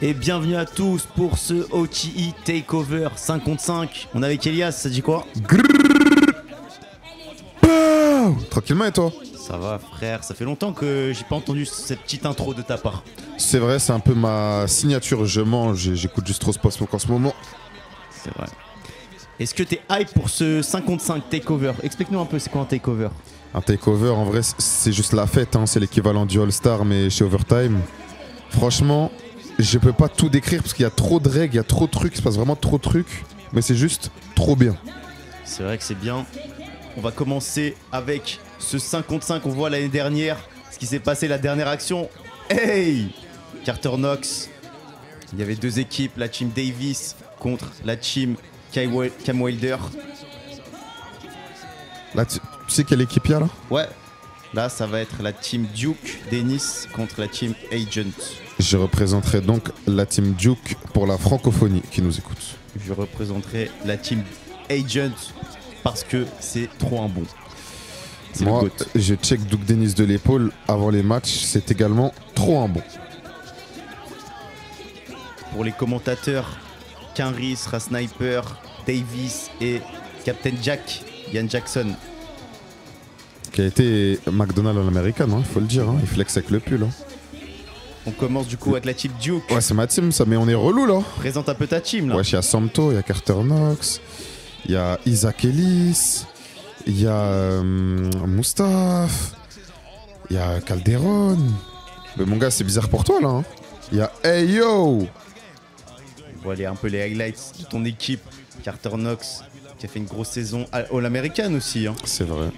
Et bienvenue à tous pour ce OTI Takeover 5 contre 5. On est avec Elias, ça dit quoi? Tranquillement et toi? Ça va frère, ça fait longtemps que j'ai pas entendu cette petite intro de ta part. C'est vrai, c'est un peu ma signature, je mange, j'écoute juste trop Post Smoke en ce moment. C'est vrai. Est-ce que t'es hype pour ce 5 contre 5 Takeover? Explique-nous un peu, c'est quoi un Takeover? Un takeover, en vrai, c'est juste la fête, hein. C'est l'équivalent du All-Star, mais chez Overtime. Franchement, je peux pas tout décrire parce qu'il y a trop de règles, il y a trop de trucs, il se passe vraiment trop de trucs, mais c'est juste trop bien. C'est vrai que c'est bien. On va commencer avec ce 5 contre 5. On voit l'année dernière ce qui s'est passé, la dernière action. Hey! Carter Knox. Il y avait deux équipes, la team Davis contre la team Cam Wilder. Là, tu sais quelle équipe il y a là? Ouais. Là, ça va être la team Duke Dennis contre la team Agent. Je représenterai donc la team Duke pour la francophonie qui nous écoute. Je représenterai la team Agent parce que c'est trop un bon. C'est le Moi, GOAT. je check Duke Dennis de l'épaule avant les matchs, c'est également trop un bon. Pour les commentateurs, Kenris, Sniper, Davis et Captain Jack, Ian Jackson. Qui a été McDonald's en américain, hein, il faut le dire, hein. Il flex avec le pull. Hein. On commence du coup avec la team Duke. Ouais, c'est ma team ça, mais on est relou là. Présente un peu ta team là. Ouais, il y a Samto, il y a Carter Knox, il y a Isaac Ellis, il y a Moustaphe, il y a Calderon. Mais mon gars, c'est bizarre pour toi là. Hein. Il y a Hey Yo. Voilà un peu les highlights de ton équipe. Carter Knox qui a fait une grosse saison All-American aussi. Hein. C'est vrai.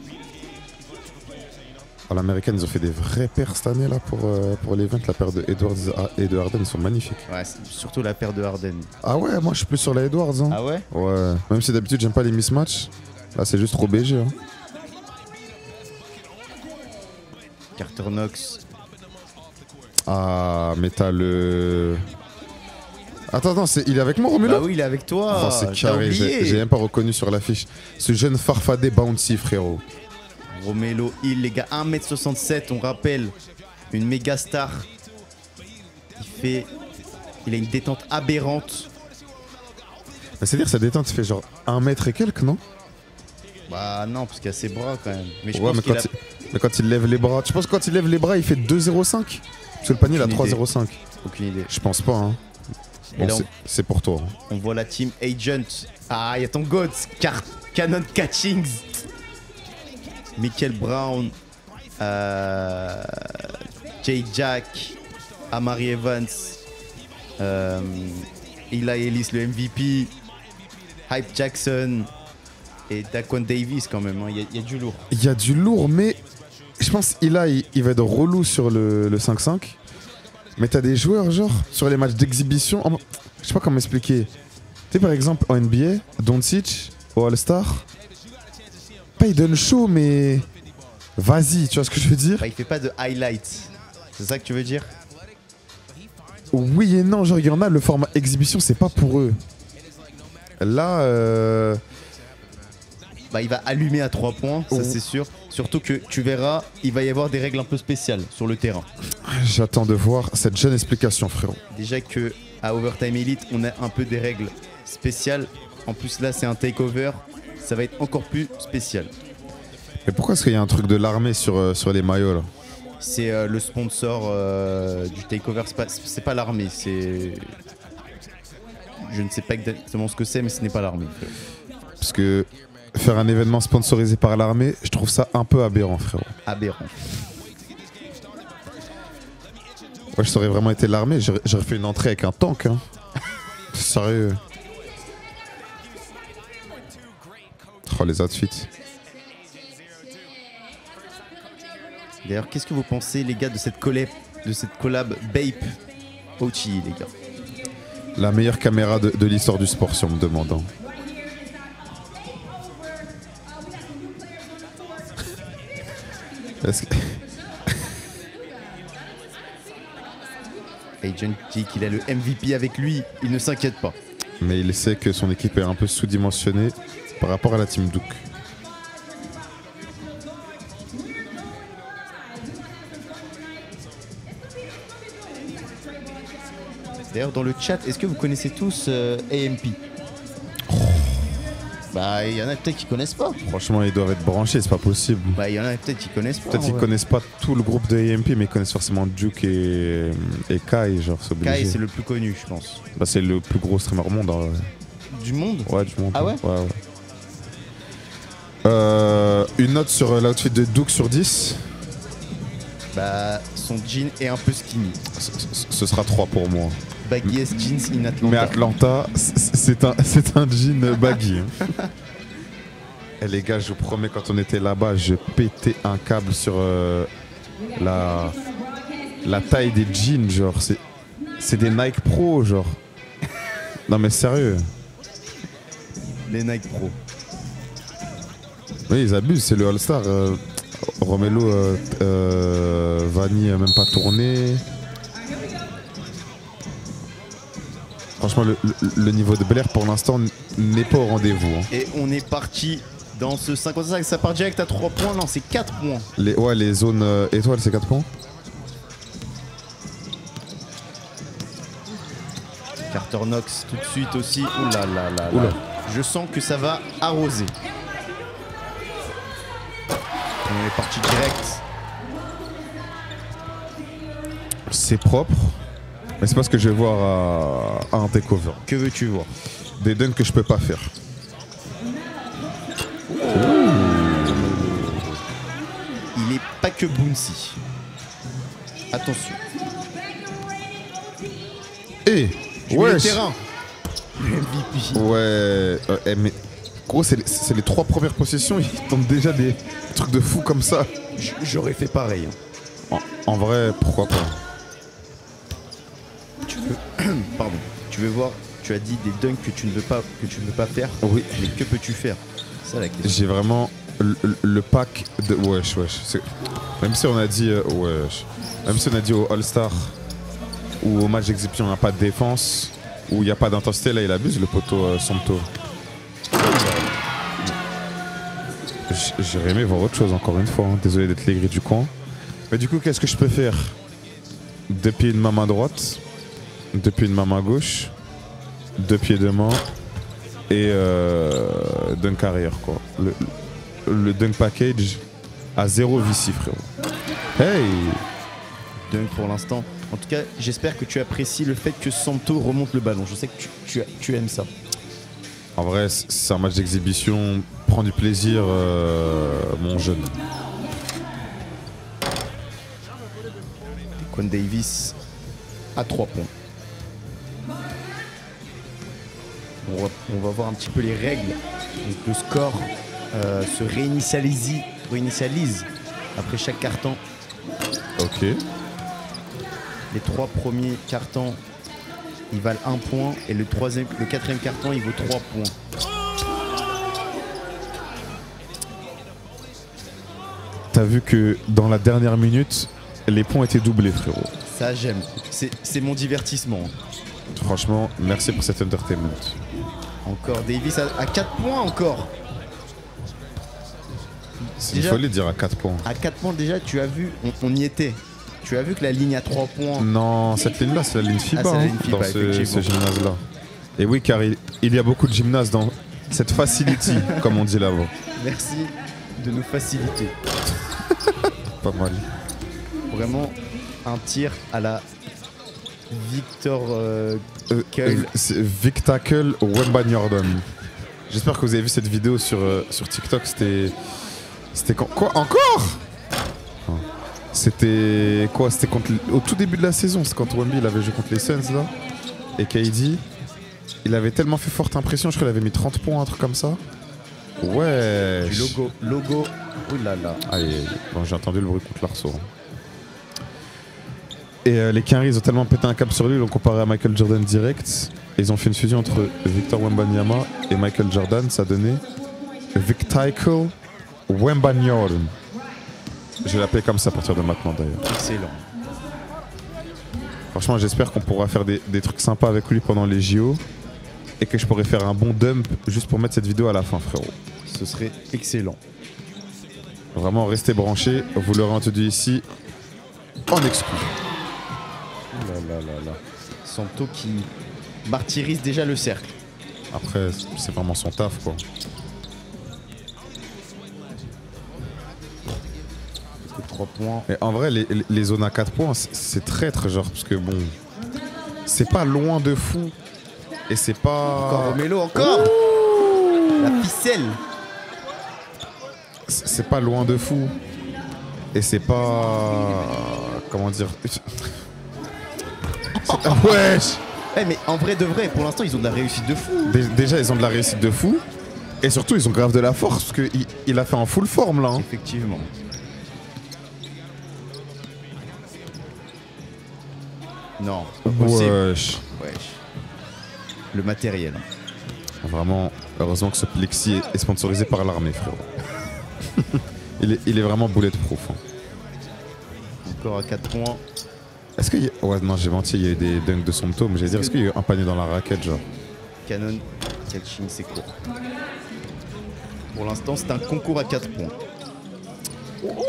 À l'américaine, ils ont fait des vrais paires cette année là pour l'event. La paire de Edwards et de Harden, ils sont magnifiques. Ouais, surtout la paire de Harden. Ah ouais, moi je suis plus sur la Edwards. Hein. Ah ouais? Ouais. Même si d'habitude j'aime pas les mismatchs. Là, c'est juste trop BG. Hein. Carter Knox. Ah, mais t'as le. Attends, il est avec moi, Romulo? Bah oui, il est avec toi. Oh, c'est T'as carré, oublié. j'ai même pas reconnu sur l'affiche. Ce jeune farfadé bouncy, frérot. Romelo Hill, les gars, 1m67, on rappelle. Une méga star. Il a une détente aberrante. C'est-à-dire, sa détente fait genre 1 mètre et quelques, non? Bah non, parce qu'il y a ses bras quand même. Mais je Ouais, pense mais qu'il mais quand il lève les bras. Tu penses que quand il lève les bras, il fait 2,05? Parce que le panier, il a Aucune idée. 3,05. Aucune idée. Je pense pas, hein. Et Bon, là, c'est pour toi. Hein. on voit la team Agent. Ah, il y a ton GOAT, Cannon Catchings. Michael Brown. Jay Jack. Amari Evans. Eli Ellis, le MVP. Hype Jackson. Et Daquan Davis quand même. Il y a du lourd. Il y a du lourd, mais je pense qu'il il va être relou sur le 5-5. Mais t'as des joueurs, genre, sur les matchs d'exhibition. Je sais pas comment expliquer. Tu sais, par exemple, en NBA, Doncic, au All-Star, pas il donne chaud, mais vas-y, tu vois ce que je veux dire? Bah, il fait pas de highlights. C'est ça que tu veux dire? Oui et non, genre, il y en a, le format exhibition, c'est pas pour eux. Là, Bah, il va allumer à 3 points, ça c'est sûr. Surtout que tu verras, il va y avoir des règles un peu spéciales sur le terrain. j'attends de voir cette jeune explication, frérot. Déjà que à Overtime Elite, on a un peu des règles spéciales. En plus là, c'est un takeover, ça va être encore plus spécial. Mais pourquoi est-ce qu'il y a un truc de l'armée sur les maillots, là? C'est le sponsor du takeover, c'est pas l'armée, c'est... Je ne sais pas exactement ce que c'est, mais ce n'est pas l'armée. Parce que faire un événement sponsorisé par l'armée, je trouve ça un peu aberrant, frérot. Aberrant. Moi, je saurais vraiment été l'armée, j'aurais fait une entrée avec un tank. Hein. Sérieux. Oh, les outfits. D'ailleurs, qu'est-ce que vous pensez, les gars, de cette collab Bape OTI, les gars? La meilleure caméra de l'histoire du sport, si on me demande. Hein. Est-ce que... Agent dit qu'il a le MVP avec lui, il ne s'inquiète pas. Mais il sait que son équipe est un peu sous-dimensionnée par rapport à la team Duke. D'ailleurs, dans le chat, est-ce que vous connaissez tous AMP? Bah, il y en a peut-être qui connaissent pas. Franchement, ils doivent être branchés, c'est pas possible. Bah, il y en a peut-être qui connaissent pas. Peut-être qu'ils connaissent pas tout le groupe de AMP, mais ils connaissent forcément Duke et Kai, genre, c'est obligé. Kai, c'est le plus connu, je pense. Bah, c'est le plus gros streamer au monde. Hein. Du monde? Ouais, du monde. Ah ouais? Ouais. Une note sur l'outfit de Duke sur 10? Bah, son jean est un peu skinny. Ce sera 3 pour moi. Baggiest jeans in Atlanta. Mais Atlanta, c'est un jean baggy. Hein. Et les gars, je vous promets, quand on était là-bas, je pétais un câble sur la taille des jeans, genre. C'est des Nike Pro, genre. Non mais sérieux. Les Nike Pro. Oui, ils abusent, c'est le All-Star. Romelo, Vanny, même pas tourné. Franchement, le niveau de Bel Air pour l'instant n'est pas au rendez-vous. Hein. Et on est parti dans ce 55. Ça part direct à 3 points. Non, c'est 4 points. Les zones étoiles, c'est 4 points. Carter Knox tout de suite aussi. Ouh là là là là. Je sens que ça va arroser. On est parti direct. C'est propre. Mais c'est pas ce que je vais voir à un takeover. Que veux-tu voir? Des dunks que je peux pas faire. Il est pas que bouncy. Attention. Et ouais. Le terrain. Le MVP. Ouais. Mais gros, c'est les 3 premières possessions. Ils tentent déjà des trucs de fou comme ça. J'aurais fait pareil. Hein. En vrai, pourquoi pas? Pardon. Tu veux voir? Tu as dit des dunks que tu ne veux pas faire. Oui. Mais que peux-tu faire? C'est ça la question. J'ai vraiment le pack de wesh. Même si on a dit wesh. Même si on a dit au All-Star ou au match d'exhibition, il n'y a pas de défense, où il n'y a pas d'intensité, là il abuse le poteau Santo. J'aurais aimé voir autre chose encore une fois. Hein. Désolé d'être l'aigri du coin. Mais du coup, qu'est-ce que je peux faire? 2 pieds de ma main droite. 2 pieds de ma main gauche, 2 pieds de main et dunk arrière quoi. Le dunk package à 0 VC frérot. Hey! Dunk pour l'instant. En tout cas, j'espère que tu apprécies le fait que Santo remonte le ballon. Je sais que tu aimes ça. En vrai, c'est un match d'exhibition. Prends du plaisir, mon jeune. Quan Davis à 3 points. On va voir un petit peu les règles. Donc le score se réinitialise après chaque carton. Ok. Les 3 premiers cartons, ils valent 1 point. Et le 4e carton, il vaut 3 points. T'as vu que dans la dernière minute, les points étaient doublés, frérot. Ça, j'aime. C'est mon divertissement. Franchement, merci pour cet entertainment. Encore Davis à 4 points encore. Il fallait dire à 4 points. À 4 points déjà, tu as vu, on y était. Tu as vu que la ligne à 3 points... Non, cette ligne-là, c'est la ligne FIBA, la ligne FIBA dans ce gymnase-là. Et oui, car il y a beaucoup de gymnases dans cette facility, comme on dit là-bas. Merci de nous faciliter. Pas mal. Vraiment un tir à la Victor Kull. Victacle Wemba Jordan. J'espère que vous avez vu cette vidéo sur TikTok. C'était quand? Quoi? Encore? C'était quoi? C'était au tout début de la saison. C'est quand Wemby il avait joué contre les Suns là. Et KD, il avait tellement fait forte impression. Je crois qu'il avait mis 30 points, un truc comme ça. Ouais. Du logo. Ouh là là. Allez, bon, j'ai entendu le bruit contre l'arceau. Et les Canaries, ils ont tellement pété un câble sur lui, ils l'ont comparé à Michael Jordan direct. Et ils ont fait une fusion entre Victor Wembanyama et Michael Jordan. Ça a donné Victacle Wembanyama. Je vais l'appeler comme ça à partir de maintenant d'ailleurs. Excellent. Franchement, j'espère qu'on pourra faire des trucs sympas avec lui pendant les JO. Et que je pourrai faire un bon dump juste pour mettre cette vidéo à la fin, frérot. Ce serait excellent. Vraiment, restez branchés. Vous l'aurez entendu ici en exclu. Là là là là. Santo qui martyrise déjà le cercle. Après, c'est vraiment son taf, quoi. 3 points. Mais en vrai, les zones à 4 points, c'est traître, genre, parce que bon, c'est pas loin de fou. Et c'est pas. Encore Romelo, encore la ficelle. C'est pas loin de fou. Et c'est pas. Comment dire. Wesh! Eh mais en vrai de vrai, pour l'instant ils ont de la réussite de fou. Déjà, ils ont de la réussite de fou. Et surtout, ils ont grave de la force, parce qu'il a fait en full forme, là. Hein. Effectivement. Non, c'est pas possible. Wesh. Wesh. Le matériel. Vraiment, heureusement que ce plexi est sponsorisé par l'armée, frérot. il est vraiment bulletproof. Hein. Encore à 4 points. Est-ce qu'il y a... Ouais, non, j'ai menti, il y a eu des dunks de Santo, mais j'allais dire, est-ce qu'il y a eu un panier dans la raquette, genre? Canon, catching, c'est court. Pour l'instant, c'est un concours à 4 points.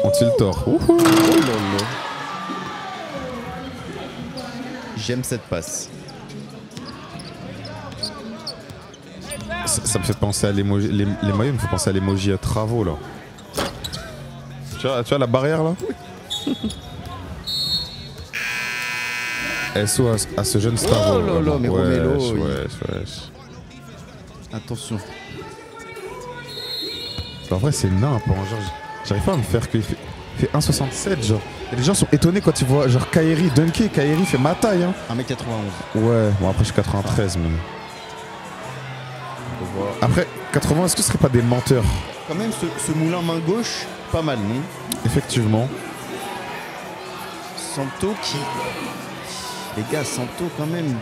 On tilt tort. Oh là là. J'aime cette passe. Ça me fait penser à l'emoji. Les maillots me font penser à l'emoji à travaux, là. Tu vois la barrière, là? SO à ce jeune Stavo. Oh là là, mais Romelo, wesh. Attention. En vrai, c'est nimp, hein. Genre, j'arrive pas à me faire qu'il fait 1,67, genre. Et les gens sont étonnés quand ils voient, genre, Kairi dunker. Kairi fait ma taille, hein. 1m91. Ouais, bon, après, je suis 93, mais. Après, 80, est-ce que ce serait pas des menteurs? Quand même, ce moulin main gauche, pas mal, non? Effectivement. Santo qui... Les gars, Santo quand même...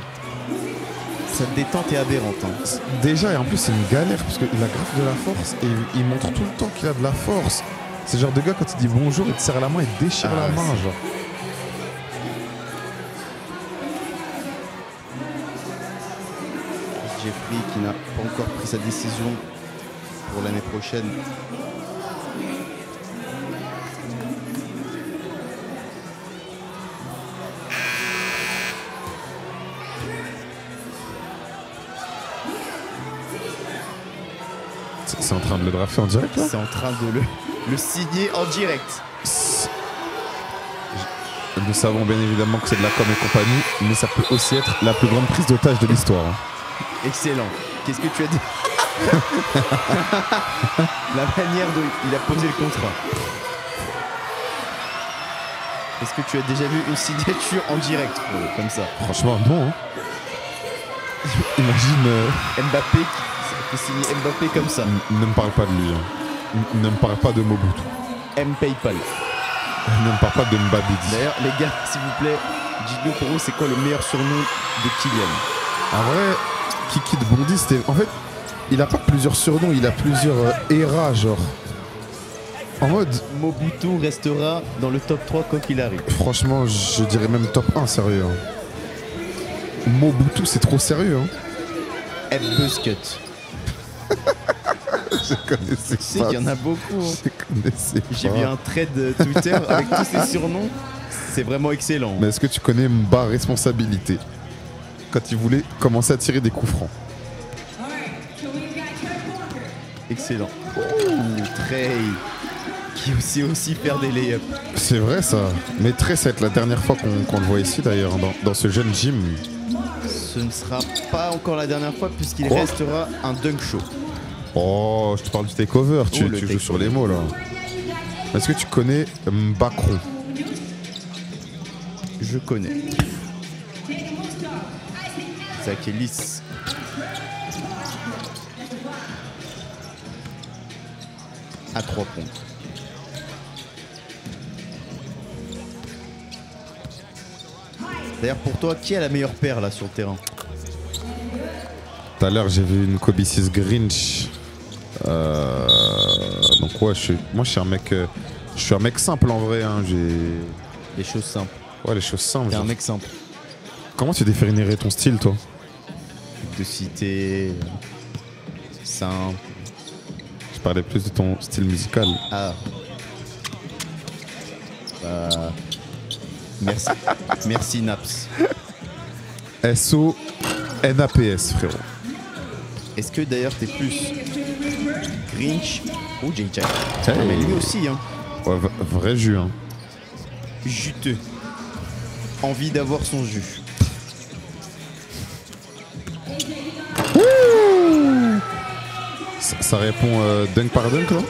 Sa détente est aberrante. Hein. Déjà, et en plus, c'est une galère parce qu'il a grave de la force et il montre tout le temps qu'il a de la force. C'est le genre de gars, quand il dit bonjour, il te serre la main, il déchire la main, genre. Jeffrey qui n'a pas encore pris sa décision pour l'année prochaine. C'est en train de le drafter en direct, là? C'est en train de le signer en direct. Nous savons bien évidemment que c'est de la com et compagnie, mais ça peut aussi être la plus grande prise d'otage de l'histoire. Hein. Excellent. Qu'est-ce que tu as dit? La manière dont il a posé le contrat. Est-ce que tu as déjà vu une signature en direct, comme ça? Franchement, non. Hein. Imagine... Mbappé qui fait signer Mbappé comme ça. Ne me parle pas de lui. Hein. Ne me parle pas de Mobutu. M-Paypal. Ne me parle pas de Mbabidi. D'ailleurs, les gars, s'il vous plaît, dites-nous pour vous, c'est quoi le meilleur surnom de Kylian? En vrai, Kiki de Bondy, c'était... En fait, il a pas plusieurs surnoms, il a plusieurs eras, genre. En mode... Mobutu restera dans le top 3 quoi qu'il arrive. Franchement, je dirais même top 1, sérieux. Hein. Mobutu, c'est trop sérieux. Hein. Buscut. Je connaissais Tu sais qu'il y en a beaucoup. Hein. Je connaissais pas. J'ai vu un thread Twitter avec tous ces surnoms. C'est vraiment excellent. Mais est-ce que tu connais Mba Responsabilité? Quand il voulait commencer à tirer des coups francs. Excellent. Ouh, Trey. Qui sait aussi faire des layups. C'est vrai ça. Mais Trey, ça va être la dernière fois qu'on le voit ici d'ailleurs, dans ce jeune gym. Ce ne sera pas encore la dernière fois puisqu'il restera un dunk show. Oh, je te parle du takeover, tu joues sur les mots là. Est-ce que tu connais Mbakron? Je connais. Zach Ellis. À 3 points. D'ailleurs, pour toi, qui a la meilleure paire là sur le terrain? Tout à l'heure, j'ai vu une Kobe 6 Grinch. Donc ouais, moi je suis un mec simple en vrai. Hein. Les choses simples. Ouais, les choses simples. T'es un mec simple. Comment tu définirais ton style, toi? De cité, simple. Je parlais plus de ton style musical. Ah. Merci. Merci Naps. SO NAPS, frérot. Est-ce que d'ailleurs t'es plus Grinch ou J-Jack? Hey. Mais lui aussi, hein. Ouais, vrai jus, hein. Juteux. Envie d'avoir son jus. Ça répond dunk par dunk, là?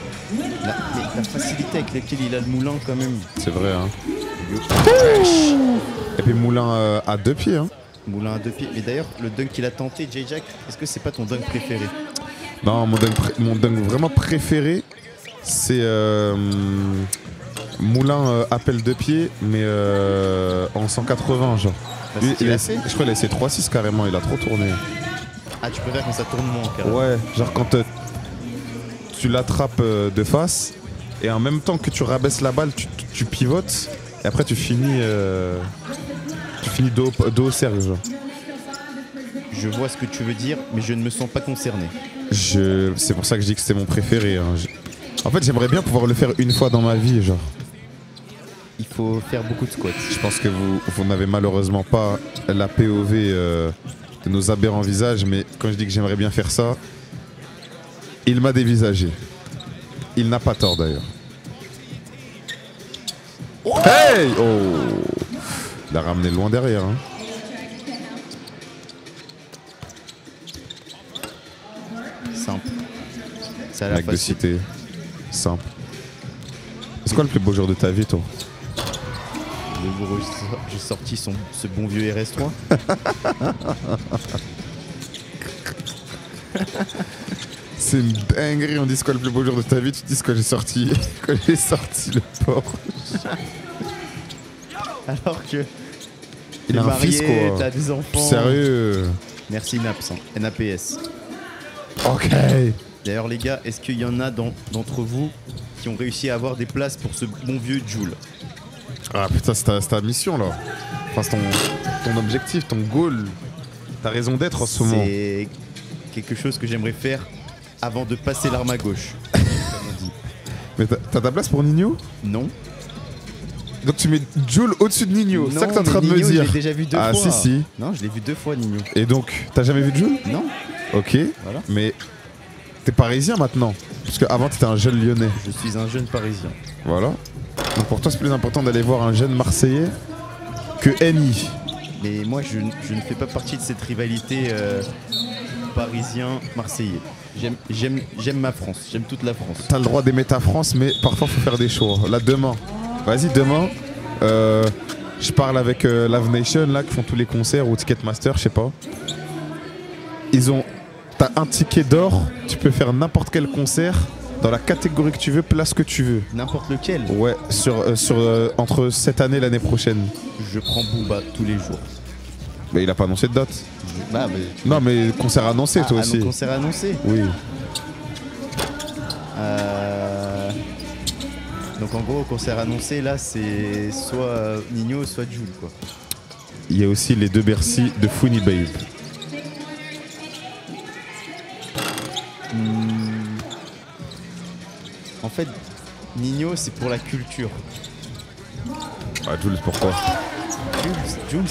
La facilité avec laquelle il a le moulin, quand même. C'est vrai, hein. Et puis moulin à 2 pieds, hein. Moulin à 2 pieds. Mais d'ailleurs, le dunk qu'il a tenté, J-Jack, est-ce que c'est pas ton dunk préféré? Non, mon dunk vraiment préféré, c'est moulin appel 2 pieds, mais en 180, genre. Bah, Lui, je crois qu'il a essayé 3-6 carrément, il a trop tourné. Ah, tu préfères quand ça tourne moins, carrément. Ouais, genre quand tu l'attrapes de face, et en même temps que tu rabaisses la balle, tu pivotes, et après tu finis dos au cercle, genre. Je vois ce que tu veux dire, mais je ne me sens pas concerné. C'est pour ça que je dis que c'était mon préféré. Hein. En fait, j'aimerais bien pouvoir le faire une fois dans ma vie, genre. Il faut faire beaucoup de squats. Je pense que vous n'avez malheureusement pas la POV de nos aberrants visages, mais quand je dis que j'aimerais bien faire ça, il m'a dévisagé. Il n'a pas tort d'ailleurs. Hey! Oh! Il a ramené loin derrière. Hein. Simple. C'est à la Mec de facile. cité. Simple. C'est quoi le plus beau jour de ta vie, toi? Le jour où j'ai sorti ce bon vieux RS3. C'est une dinguerie, on dit c'est quoi le plus beau jour de ta vie, tu dis quand j'ai sorti le port. Alors que Il t'es a un marié, fils, quoi. t'as des enfants. Sérieux? Merci Naps, hein. NAPS. Ok. D'ailleurs les gars, est-ce qu'il y en a d'entre vous qui ont réussi à avoir des places pour ce bon vieux Joule? Ah putain, c'est ta mission là. Enfin, c'est ton objectif, ton goal. Ta raison d'être en ce moment. C'est quelque chose que j'aimerais faire avant de passer l'arme à gauche. Mais t'as ta place pour Nino? Non. Donc tu mets Joule au-dessus de Nino, c'est ça que t'es en train de me Nino, dire? Je l'ai déjà vu 2 fois. Ah si. Non, je l'ai vu 2 fois Nino. Et donc, t'as jamais vu Joule? Non. Ok. Voilà. Mais t'es parisien maintenant. Parce qu'avant t'étais un jeune lyonnais. Je suis un jeune parisien. Voilà. Donc pour toi c'est plus important d'aller voir un jeune marseillais que NI. Mais moi je ne fais pas partie de cette rivalité parisien-marseillais. J'aime ma France, j'aime toute la France. T'as le droit d'aimer ta France, mais parfois faut faire des choix. Là demain, vas-y demain, je parle avec Love Nation là qui font tous les concerts ou Ticketmaster, je sais pas. T'as un ticket d'or, tu peux faire n'importe quel concert dans la catégorie que tu veux, place que tu veux. N'importe lequel. Ouais, entre cette année et l'année prochaine. Je prends Booba tous les jours. Mais il a pas annoncé de date. Bah, mais... Non mais concert annoncé toi aussi. Concert annoncé. Oui. Donc en gros, concert annoncé là, c'est soit Nino, soit Jul quoi. Il y a aussi les 2 Bercy de Funny Babe. En fait, Nino, c'est pour la culture. Ah, Jules, pourquoi? Jules,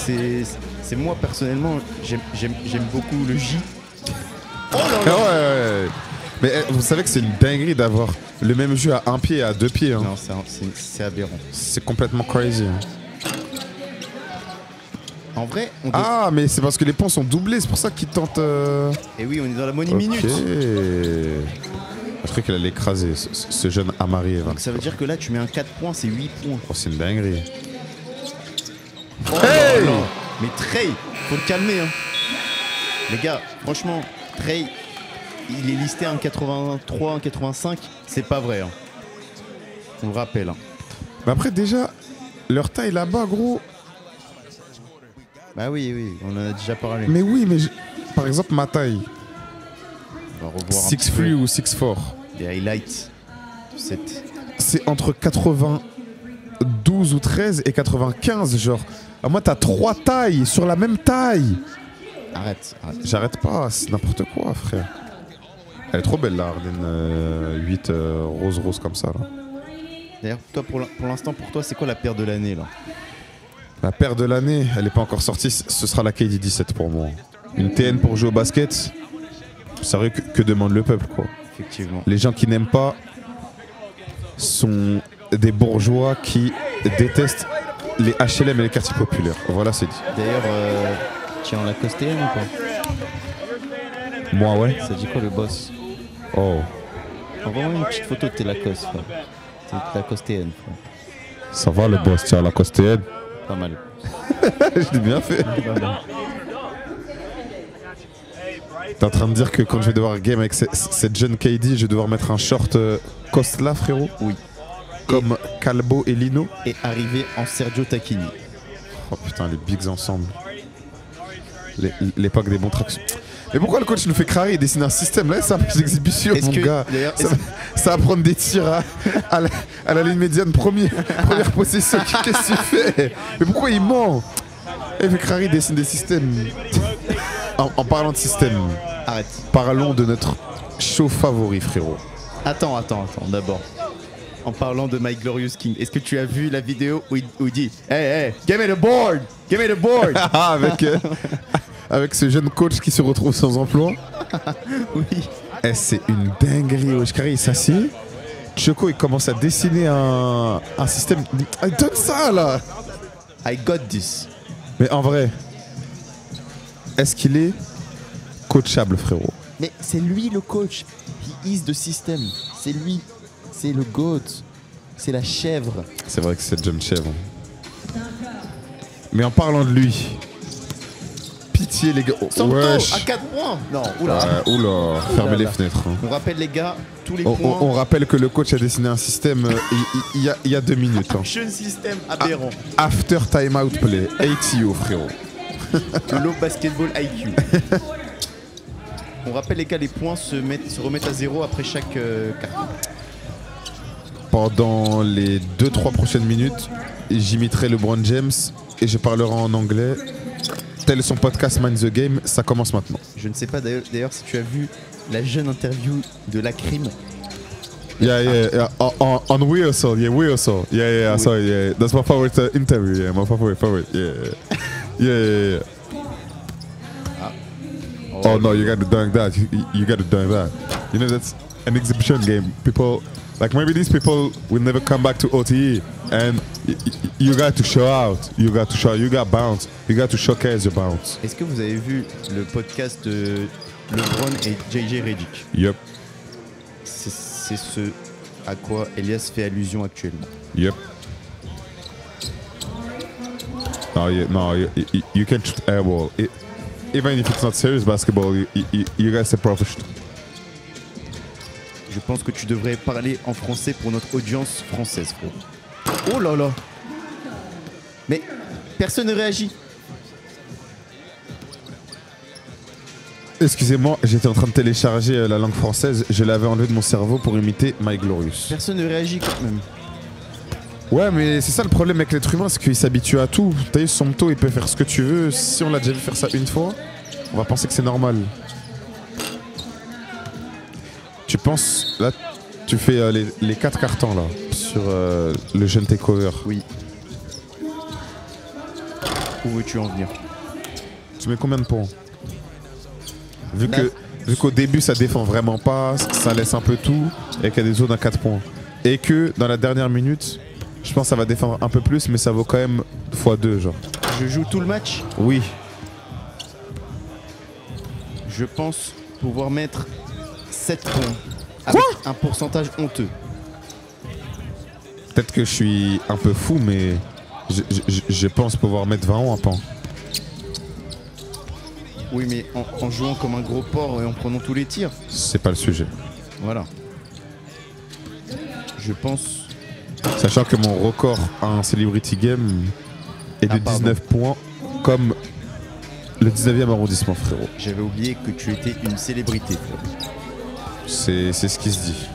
c'est moi personnellement, j'aime beaucoup le J. Oh là là. Ouais. Mais vous savez que c'est une dinguerie d'avoir le même jeu à 1 pied et à 2 pieds. Hein. Non, c'est aberrant. C'est complètement crazy. Hein. En vrai, Ah, mais c'est parce que les ponts sont doublés, c'est pour ça qu'ils tentent. Et oui, on est dans la money minute. Je croyais qu'elle allait écraser ce jeune Amari. Donc ça veut dire que là, tu mets un 4 points, c'est 8 points. Oh, c'est une dinguerie. Oh hey là là. Mais Trey, faut le calmer. Hein. Les gars, franchement, Trey, il est listé en 83, en 85. C'est pas vrai. Hein. On le rappelle. Hein. Mais après, déjà, leur taille là-bas, gros. Bah oui, on en a déjà parlé. Mais oui, par exemple, ma taille. On va revoir 6'3 ou 6'4. Les highlights de cette. C'est entre 92 ou 13 et 95, genre. À moi, t'as 3 tailles sur la même taille. Arrête. J'arrête pas, c'est n'importe quoi, frère. Elle est trop belle, la Arden 8 rose comme ça, là. D'ailleurs, toi, pour l'instant, pour toi, c'est quoi la paire de l'année, là? La paire de l'année, elle n'est pas encore sortie, ce sera la KD17 pour moi. Une TN pour jouer au basket, c'est vrai que demande le peuple, quoi. Effectivement. Les gens qui n'aiment pas sont des bourgeois qui détestent les HLM et les quartiers populaires. Voilà, c'est dit. D'ailleurs, tu es en Lacostéenne ou pas? Moi, ouais. Ça dit quoi le boss? Oh. Envoie-moi une petite photo de tes Lacoste, frère. T'es Lacostéenne, frère. Ça va le boss, tiens, la costéenne. Pas mal. Je l'ai bien fait. T'es en train de dire que quand je vais devoir game avec cette jeune KD, je vais devoir mettre un short Costla, frérot? Oui. Comme Calbo et Lino? Et arrivé en Sergio Tacchini. Oh putain, les bigs ensemble. L'époque des bons tracks. Mais pourquoi le coach nous fait crarer et dessine un système? Là, c'est un match d'exhibition, mon gars. Ça va prendre des tirs à la ligne médiane, première possession. Qu'est-ce que tu fais? Mais pourquoi il ment? Il fait crarer, il dessine des systèmes. En parlant de système, Arrête. parlons de notre show favori, frérot. Attends, d'abord. En parlant de My Glorious King, est-ce que tu as vu la vidéo où il dit Hey, give me the board! Give me the board! Avec ce jeune coach qui se retrouve sans emploi. Oui. Eh, c'est une dinguerie, Oshkari, il s'assied. Choco, il commence à dessiner un système. Ah, donne ça, là! I got this. Mais en vrai, est-ce qu'il est coachable, frérot? Mais c'est lui le coach. He is the system. C'est lui. C'est le GOAT. C'est la chèvre. C'est vrai que c'est John Chèvre. Mais en parlant de lui, pitié les gars. Santo Wesh. à 4 points. Non, oula. Oula, fermez les fenêtres. Hein. On rappelle les gars, tous les points. On rappelle que le coach a dessiné un système il y a 2 minutes. Hein. Jeune système aberrant. After timeout play, ATO, frérot. Le low basketball IQ. On rappelle les gars, les points se remettent à 0 après chaque carton. Pendant les 2-3 prochaines minutes, j'imiterai LeBron James et je parlerai en anglais. Tel son podcast Mind the Game, ça commence maintenant. Je ne sais pas d'ailleurs si tu as vu la jeune interview de Lacrim. Yeah. On We Hustle, We Hustle. Yeah, I saw it, yeah. That's my favorite interview, yeah, my favorite, yeah. Oh no, you gotta dunk that. You gotta dunk that. You know, that's an exhibition game. People, like maybe these people will never come back to OTE, and you got to show out. You got to show. You got bounce. You got to showcase your bounce. Est-ce que vous avez vu le podcast de LeBron et JJ Redick? Yep. C'est ce à quoi Elias fait allusion actuellement. Yep. No, you can shoot airball. Even if it's not serious basketball, you guys are professional. Je pense que tu devrais parler en français pour notre audience française, frérot. Oh là là. Mais personne ne réagit. Excusez-moi, j'étais en train de télécharger la langue française, je l'avais enlevé de mon cerveau pour imiter My Glorious. Personne ne réagit quand même. Ouais, mais c'est ça le problème avec l'être humain, c'est qu'il s'habitue à tout. T'as eu Sompto, il peut faire ce que tu veux. Si on l'a déjà vu faire ça une fois, on va penser que c'est normal. Tu penses, là, tu fais les 4 cartons là, sur le jeune takeover. Oui. Où veux-tu en venir? Tu mets combien de points? Vu qu'au début ça défend vraiment pas, ça laisse un peu tout, et qu'il y a des zones à 4 points. Et que dans la dernière minute, je pense que ça va défendre un peu plus, mais ça vaut quand même x2 genre. Je joue tout le match? Oui. Je pense pouvoir mettre 7 points. Avec un pourcentage honteux. Peut-être que je suis un peu fou, mais je pense pouvoir mettre 20 à pan. Oui, mais en jouant comme un gros porc et en prenant tous les tirs. C'est pas le sujet. Voilà. Je pense... Sachant que mon record en Celebrity Game est de 19 points, comme le 19e arrondissement, frérot. J'avais oublié que tu étais une célébrité, frérot. C'est ce qui se dit.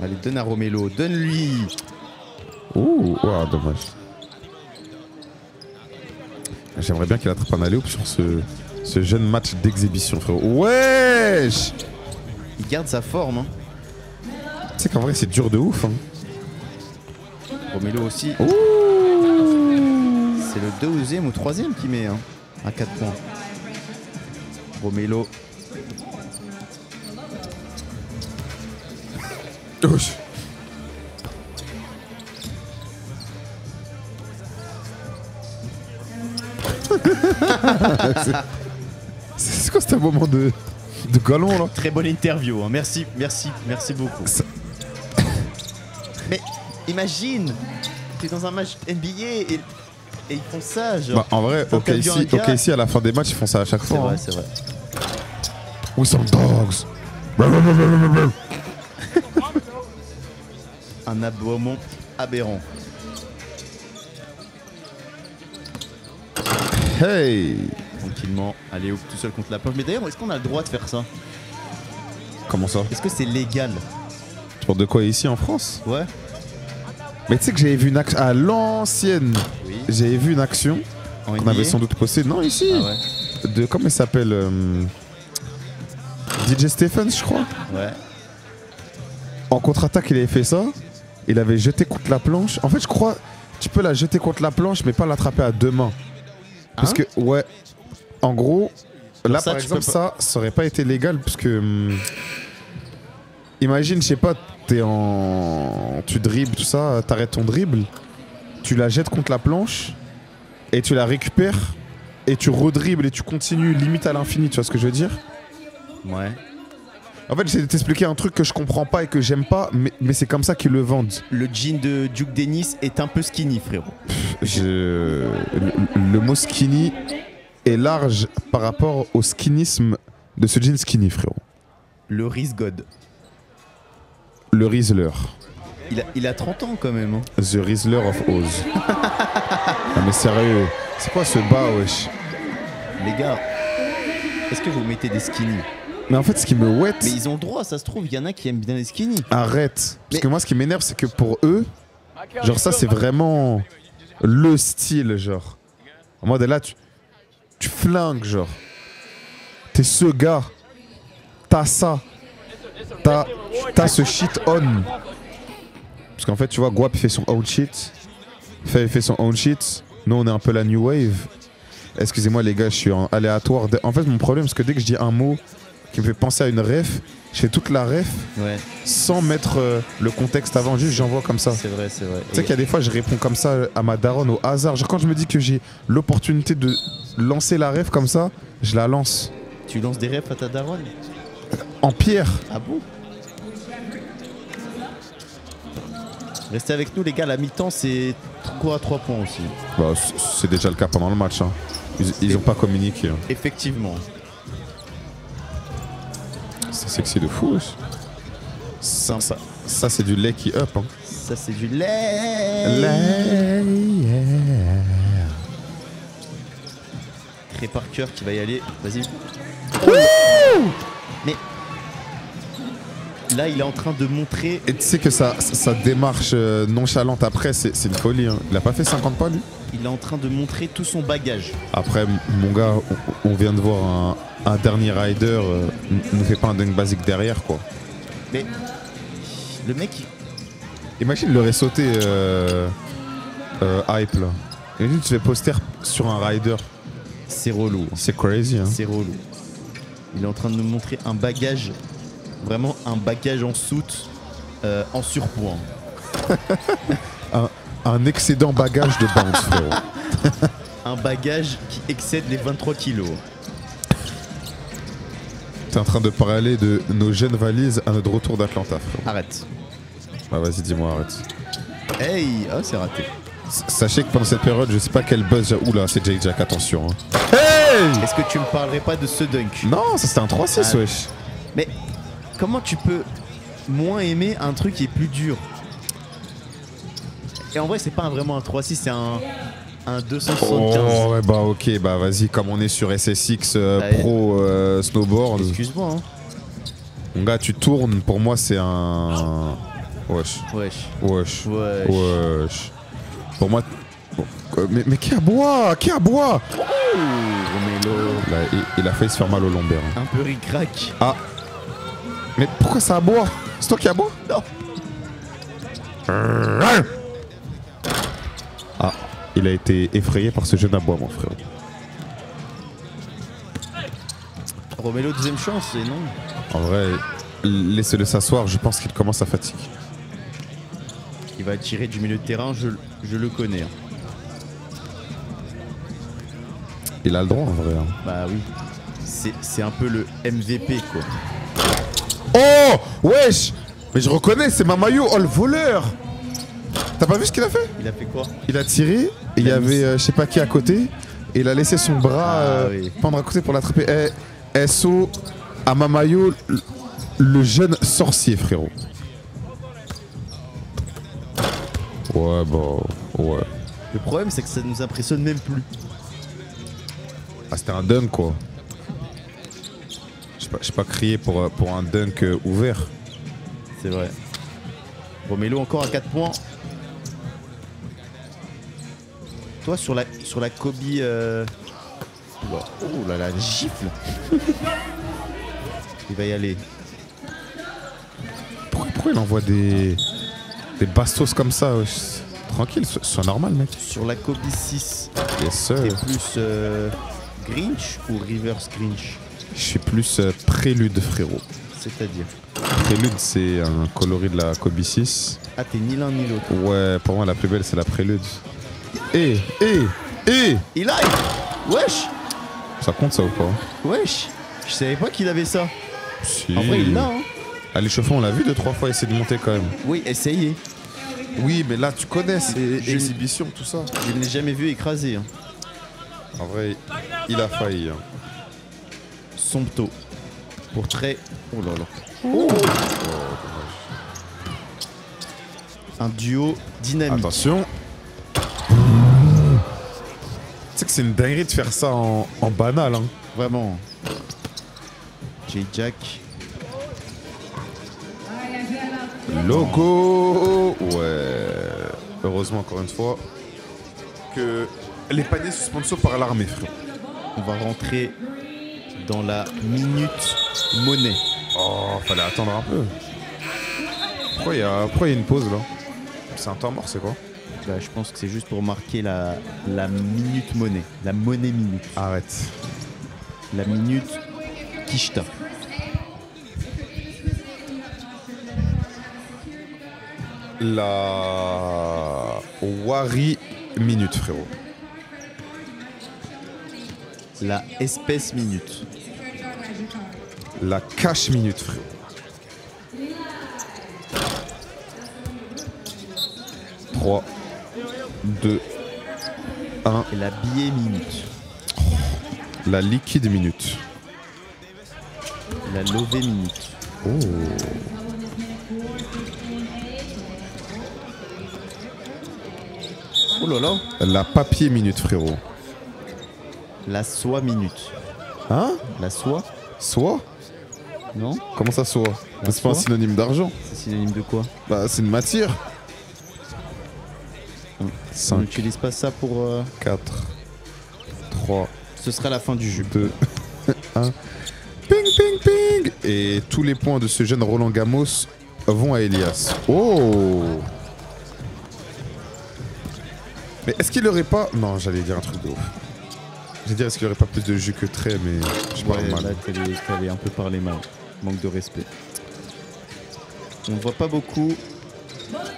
Allez, donne à Romelo, donne-lui. Ouh, wow, dommage. J'aimerais bien qu'il attrape un alley-oop sur ce jeune match d'exhibition, frérot. Wesh! Il garde sa forme, hein. Tu sais qu'en vrai, c'est dur de ouf. Hein. Romelo aussi. Ouh. C'est le deuxième ou troisième qui met hein, à 4 points. Romelo. Ouch. C'est quoi ce moment de galon là? Très bonne interview, hein. Merci beaucoup. Ça... Mais imagine, t'es dans un match NBA et ils font ça, genre. Bah, en vrai, ok, ici à la fin des matchs, ils font ça à chaque fois. Vrai, hein. c'est vrai. We some dogs. Un aboiement aberrant. Hey. Tranquillement, aller tout seul contre la planche. Mais d'ailleurs, est-ce qu'on a le droit de faire ça? Comment ça? Est-ce que c'est légal? Pour de quoi ici en France? Ouais. Mais tu sais que j'avais vu une action à l'ancienne. Oui. J'avais vu une action En qu'on avait NBA? sans doute postée. Non, ici. Ah ouais. De comment il s'appelle DJ Stephens, je crois. Ouais. En contre-attaque, il avait fait ça. Il avait jeté contre la planche. En fait, je crois, tu peux la jeter contre la planche, mais pas l'attraper à deux mains. Parce Hein? que, ouais, en gros, là, ça, par tu exemple, peux pas- ça aurait pas été légal, parce que... imagine, je sais pas, tu dribbles, tout ça, t'arrêtes ton dribble, tu la jettes contre la planche, et tu la récupères, et tu redribbles, et tu continues limite à l'infini, tu vois ce que je veux dire? Ouais. En fait, j'essaie de t'expliquer un truc que je comprends pas et que j'aime pas, mais c'est comme ça qu'ils le vendent. Le jean de Duke Dennis est un peu skinny, frérot. Le mot skinny est large par rapport au skinisme de ce jean skinny, frérot. Le Riz God. Le Rizzler. Il a 30 ans quand même. Hein. The Rizzler of Oz. Ah mais sérieux, c'est quoi ce bas, wesh? Les gars, est-ce que vous mettez des skinny? Mais en fait, ce qui me wet... Mais ils ont le droit, ça se trouve, il y en a qui aiment bien les skinny. Arrête. Parce Mais- que moi, ce qui m'énerve, c'est que pour eux, genre ça, c'est vraiment le style, genre. En mode là, tu flingues, genre. T'es ce gars. T'as ça. T'as ce shit on. Parce qu'en fait, tu vois, Guap fait son own shit. Fait son own shit. Nous, on est un peu la new wave. Excusez-moi, les gars, je suis en aléatoire. En fait, mon problème, c'est que dès que je dis un mot qui me fait penser à une ref, je fais toute la ref Ouais, sans mettre le contexte avant, juste j'envoie comme ça. c'est vrai, c'est vrai. Tu sais qu'il y a des fois, je réponds comme ça à ma daronne au hasard. Genre, quand je me dis que j'ai l'opportunité de lancer la ref comme ça, je la lance. Tu lances des refs à ta daronne? En pierre. Ah bon? Restez avec nous, les gars, la mi-temps, c'est court à 3 points aussi. Bah, c'est déjà le cas pendant le match. Hein. Ils ont pas communiqué. Hein. Effectivement. C'est sexy de fou. Wesh. Sympa. Ça c'est du lait qui up. Hein. Ça, c'est du lait. Trey Parker qui va y aller. Vas-y. Mais là, il est en train de montrer. Et tu sais que sa démarche nonchalante après, c'est une folie. Hein. Il a pas fait 50 pas lui? Il est en train de montrer tout son bagage. Après, mon gars, on vient de voir un dernier rider. Ne fait pas un dunk basique derrière, quoi. Mais le mec, Imagine, il aurait sauté hype là. Imagine, tu fais poster sur un rider. c'est relou. C'est crazy, hein. C'est relou. Il est en train de nous montrer un bagage. Vraiment un bagage en soute. En surpoids. Un excédent bagage de bounce, frérot. Un bagage qui excède les 23 kilos. T'es en train de parler de nos jeunes valises à notre retour d'Atlanta, frérot. Arrête. Bah vas-y, dis-moi, arrête. Hey, oh, c'est raté. Sachez que pendant cette période, je sais pas quel buzz j'ai. Oula, c'est Jake Jack, attention. Hein. Hey! Est-ce que tu me parlerais pas de ce dunk? Non, ça c'était un 3-6, Ah. wesh. Mais comment tu peux moins aimer un truc qui est plus dur? Et en vrai, c'est pas vraiment un 3-6, c'est un 275. Oh ouais, bah ok, bah vas-y, comme on est sur SSX Allez. Pro Snowboard, Excuse-moi, hein. mon gars, tu tournes, pour moi c'est un. Wesh, Wesh. wesh, Wesh. wesh. Pour moi. Bon, mais qui aboie? Qui aboie? Oh, Romelo. Là, il a failli se faire mal au lombaire. Hein. Un peu ric-rac. Ah! Mais pourquoi ça aboie? C'est toi qui aboie? Non. Ah, il a été effrayé par ce jeune aboiement, frère. Romelo, deuxième chance, et non. En vrai, laissez-le s'asseoir, je pense qu'il commence à fatiguer. Il va tirer du milieu de terrain, je le connais. Hein. Il a le droit en vrai. Hein. Bah oui. C'est un peu le MVP quoi. Oh wesh. Mais je reconnais, c'est Mamayo, oh le voleur. T'as pas vu ce qu'il a fait? Il a fait quoi? Il a tiré, et il y avait je sais pas qui à côté, et il a laissé son bras oui. pendre à côté pour l'attraper. SO à Mamayo, le jeune sorcier, frérot. Ouais, bon, ouais. Le problème, c'est que ça nous impressionne même plus. Ah, c'était un dunk, quoi. J'ai pas crié pour un dunk ouvert. C'est vrai. Romelo encore à 4 points. Toi, sur la Kobe... Oh là là, gifle. Il va y aller. Pourquoi il envoie des bastos comme ça? Tranquille, sois normal, mec. Sur la Kobe 6, Yes, sir. t'es plus Grinch ou Reverse Grinch? Je suis plus prélude, frérot. C'est-à-dire? Prélude, c'est un coloris de la Kobe 6. Ah, t'es ni l'un ni l'autre. Ouais, pour moi, la plus belle, c'est la prélude. Eh Il a... Wesh. Ça compte, ça, ou pas? Wesh. Je savais pas qu'il avait ça. Si. En vrai, il l'a, hein. À l'échauffement, on l'a vu 2-3 fois essayer de monter, quand même. Oui, essayez. Oui, mais là, tu connais, c'est exhibition, tout ça. Je ne l'ai jamais vu écraser. Hein. En vrai, il a failli. Hein. Sompto. Pour très... Oh là là. Oh. Un duo dynamique. Attention. Tu sais que c'est une dinguerie de faire ça en banal. Hein. Vraiment. J-Jack. Logo. Ouais. Heureusement, encore une fois, que les paniers sont sponsors par l'armée, frère. On va rentrer dans la minute monnaie. Oh, fallait attendre un peu. Pourquoi il y a une pause là? C'est un temps mort, c'est quoi? Bah, je pense que c'est juste pour marquer la minute monnaie. La monnaie minute. Arrête. La minute Kishta. La Wari minute, frérot. La espèce minute. La cash minute, frérot. Trois, 2, 1. Et la billet minute. La liquide minute. La levée minute. Oh. Oh là là. La papier minute, frérot. La soie minute. Hein? La soie? Soie? Non? Comment ça, soie? La C'est pas un soie synonyme d'argent. C'est synonyme de quoi? Bah, c'est une matière. On 5, n'utilise pas ça pour... 4, 3, Ce sera la fin du jeu. 2, 1. Ping, ping, ping. Et tous les points de ce jeune Roland Gamos vont à Elias. Oh. Mais est-ce qu'il aurait pas... Non, j'allais dire un truc de ouf. J'allais dire est-ce qu'il aurait pas plus de jus que trait, mais je parle Ouais, mal. là, t'allais un peu parler mal. Manque de respect. On voit pas beaucoup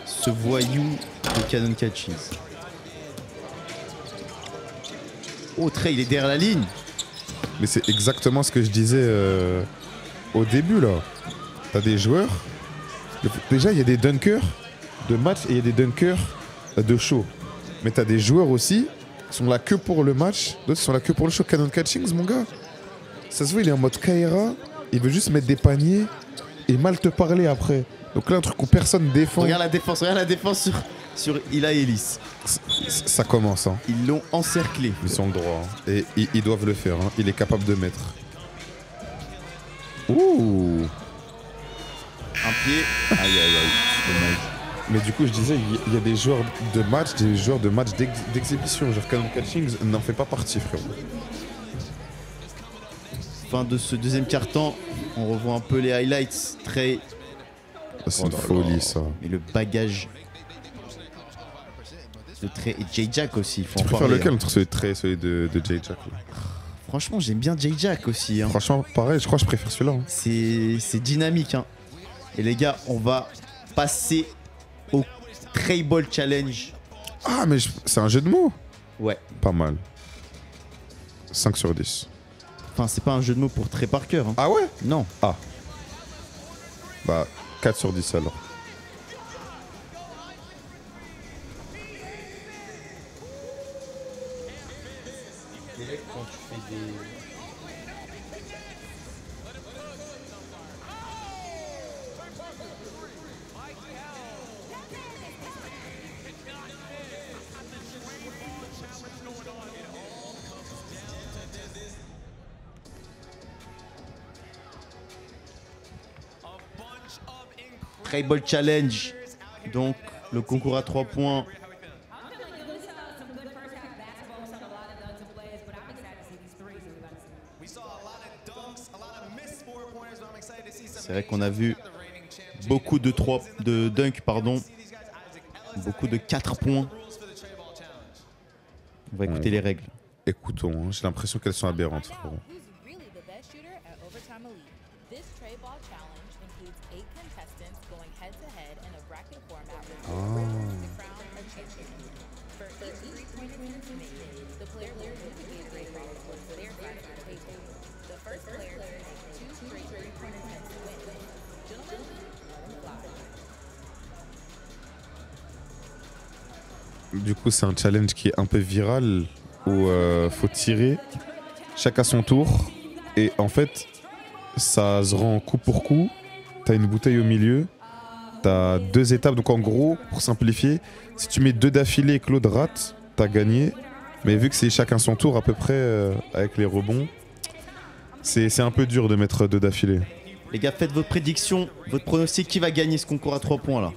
ce voyou de Canon Catches. Oh, Trey, il est derrière la ligne. Mais c'est exactement ce que je disais au début, là. T'as des joueurs... Déjà, il y a des dunkers de match et il y a des dunkers de show. Mais t'as des joueurs aussi qui sont là que pour le match, d'autres qui sont là que pour le show. Canon Catchings, mon gars. Ça se voit, il est en mode Kaira, il veut juste mettre des paniers et mal te parler après. Donc là, un truc où personne défend. Regarde la défense sur Ila Ellis. Ça commence, hein. Ils l'ont encerclé. Ils ont le droit. Hein. Et ils doivent le faire. Hein. Il est capable de mettre. Ouh. Un pied. Aïe aïe aïe. Dommage. Mais du coup, je disais, il y a des joueurs de match, d'exhibition. Genre Canon Catchings n'en fait pas partie, frérot. Fin de ce deuxième quart-temps. On revoit un peu les highlights. Très... C'est une folie, ça. Et le bagage de Trey et Jay Jack aussi. Il faut Tu en préfères parler, lequel hein. entre celui de Trey et celui de Jay Jack là? Franchement, j'aime bien Jay Jack aussi. Hein. Franchement, pareil, je crois que je préfère celui-là. Hein. C'est dynamique. Hein. Et les gars, on va passer au Trey Ball Challenge. Ah, mais c'est un jeu de mots. Ouais. Pas mal. 5 sur 10. Enfin, c'est pas un jeu de mots pour Trey Parker. Hein. Ah ouais? Non. Ah. Bah, 4 sur 10 alors. Quand tu fais des... Trey Ball Challenge. Donc, le concours à 3 points. C'est vrai qu'on a vu beaucoup de dunk, pardon. Beaucoup de 4 points. On va écouter les règles. Écoutons, hein, j'ai l'impression qu'elles sont aberrantes, frérot. Du coup, c'est un challenge qui est un peu viral où faut tirer chacun à son tour. Et en fait, ça se rend coup pour coup. T'as une bouteille au milieu. T'as 2 étapes. Donc en gros, pour simplifier, si tu mets 2 d'affilée et que l'autre rate, t'as gagné. Mais vu que c'est chacun son tour à peu près avec les rebonds, c'est un peu dur de mettre 2 d'affilée. Les gars, faites votre prédiction, votre pronostic. Qui va gagner ce concours à 3 points là?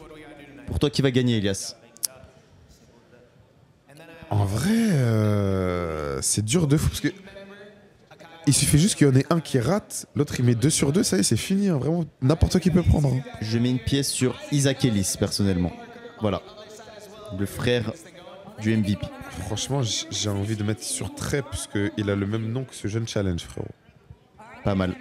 Pour toi, qui va gagner, Elias? En vrai, c'est dur de fou parce que il suffit juste qu'il y en ait un qui rate, l'autre il met 2 sur 2, ça y est, c'est fini. Hein, vraiment, n'importe qui peut prendre. Hein. Je mets une pièce sur Isaac Ellis, personnellement. Voilà. Le frère du MVP. Franchement, j'ai envie de mettre sur Trey parce qu'il a le même nom que ce jeune challenge, frérot. Pas mal.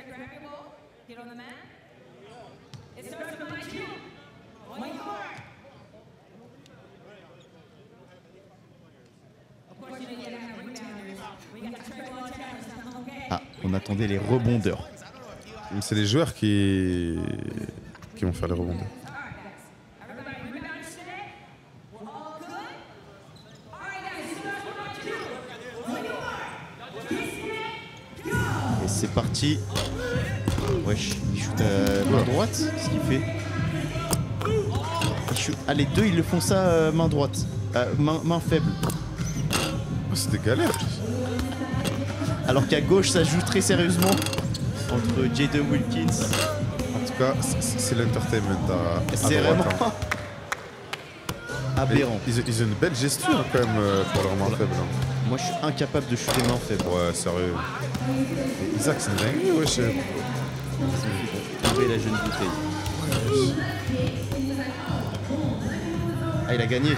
Ah, on attendait les rebondeurs. C'est les joueurs qui vont faire les rebondeurs. Et c'est parti. Wesh, il shoot à main droite. Qu'est-ce qu'il fait? Ah, les deux, ils le font ça main droite. Main faible. Oh, c'est des galères. Alors qu'à gauche, ça joue très sérieusement entre Jaden Wilkins. En tout cas, c'est l'entertainment à C'est droite, vraiment hein. aberrant. Ils ont une belle gestion quand même pour leur main faible. Hein. Moi, je suis incapable de shooter main faible. Ouais, sérieux. Et Isaac, c'est une dinguerie, wesh. Tomber la jeune bouteille. Ah, il a gagné.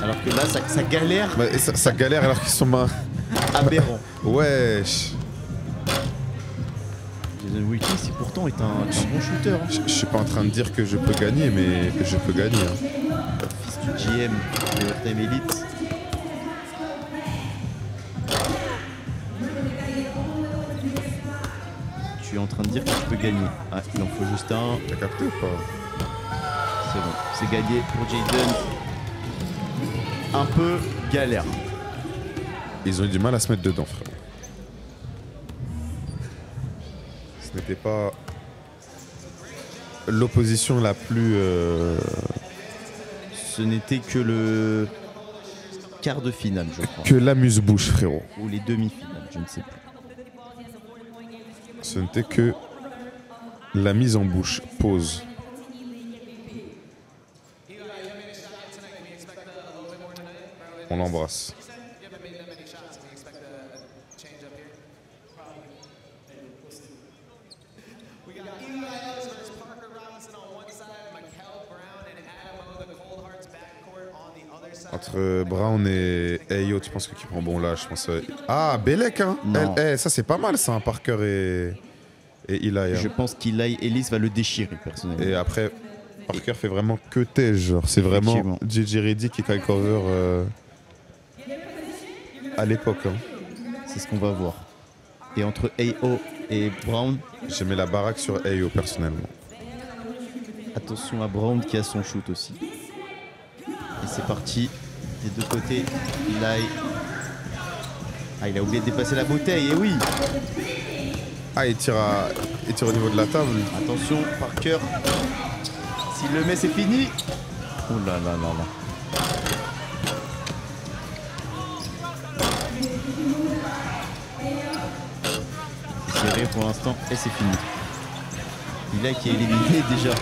Alors que là, ça galère. Bah, et ça galère alors qu'ils sont main. Aberrant. Wesh. Jaden Wilkins, qui pourtant est un bon shooter. Hein. Je suis pas en train de dire que je peux gagner, mais que je peux gagner. Hein. Fils du GM de Overtime Elite. Tu es en train de dire que tu peux gagner. Ah, il en faut juste un. T'as capté ou pas? C'est bon, c'est gagné pour Jaden. Un peu galère. Ils ont eu du mal à se mettre dedans, frère. Ce n'était pas l'opposition la plus... Ce n'était que le quart de finale, je crois. que l'amuse-bouche, frérot. Ou les demi-finales, je ne sais plus. Ce n'était que la mise en bouche. Pause. On l'embrasse. Entre Brown et Ayo, tu penses que qui prend bon là? Je pense. Ah, Belek, hein. Non. Ça, c'est pas mal, ça, hein, Parker et Eli. Hein. Je pense qu'Eli Ellis va le déchirer, personnellement. Et après, Parker fait vraiment que Tej. Genre, c'est vraiment JJ Reddick qui Kyle Cover à l'époque. Hein. C'est ce qu'on va voir. Et entre Ayo et Brown, J'ai mis la baraque sur Ayo, personnellement. attention à Brown qui a son shoot aussi. Et c'est parti. Des deux côtés, Eli. Ah, il a oublié de dépasser la bouteille, et oui. Ah, il tire au niveau de la table. Attention, Parker. S'il le met, c'est fini. Oh là là là là. C'est serré pour l'instant et c'est fini. Eli qui est éliminé déjà.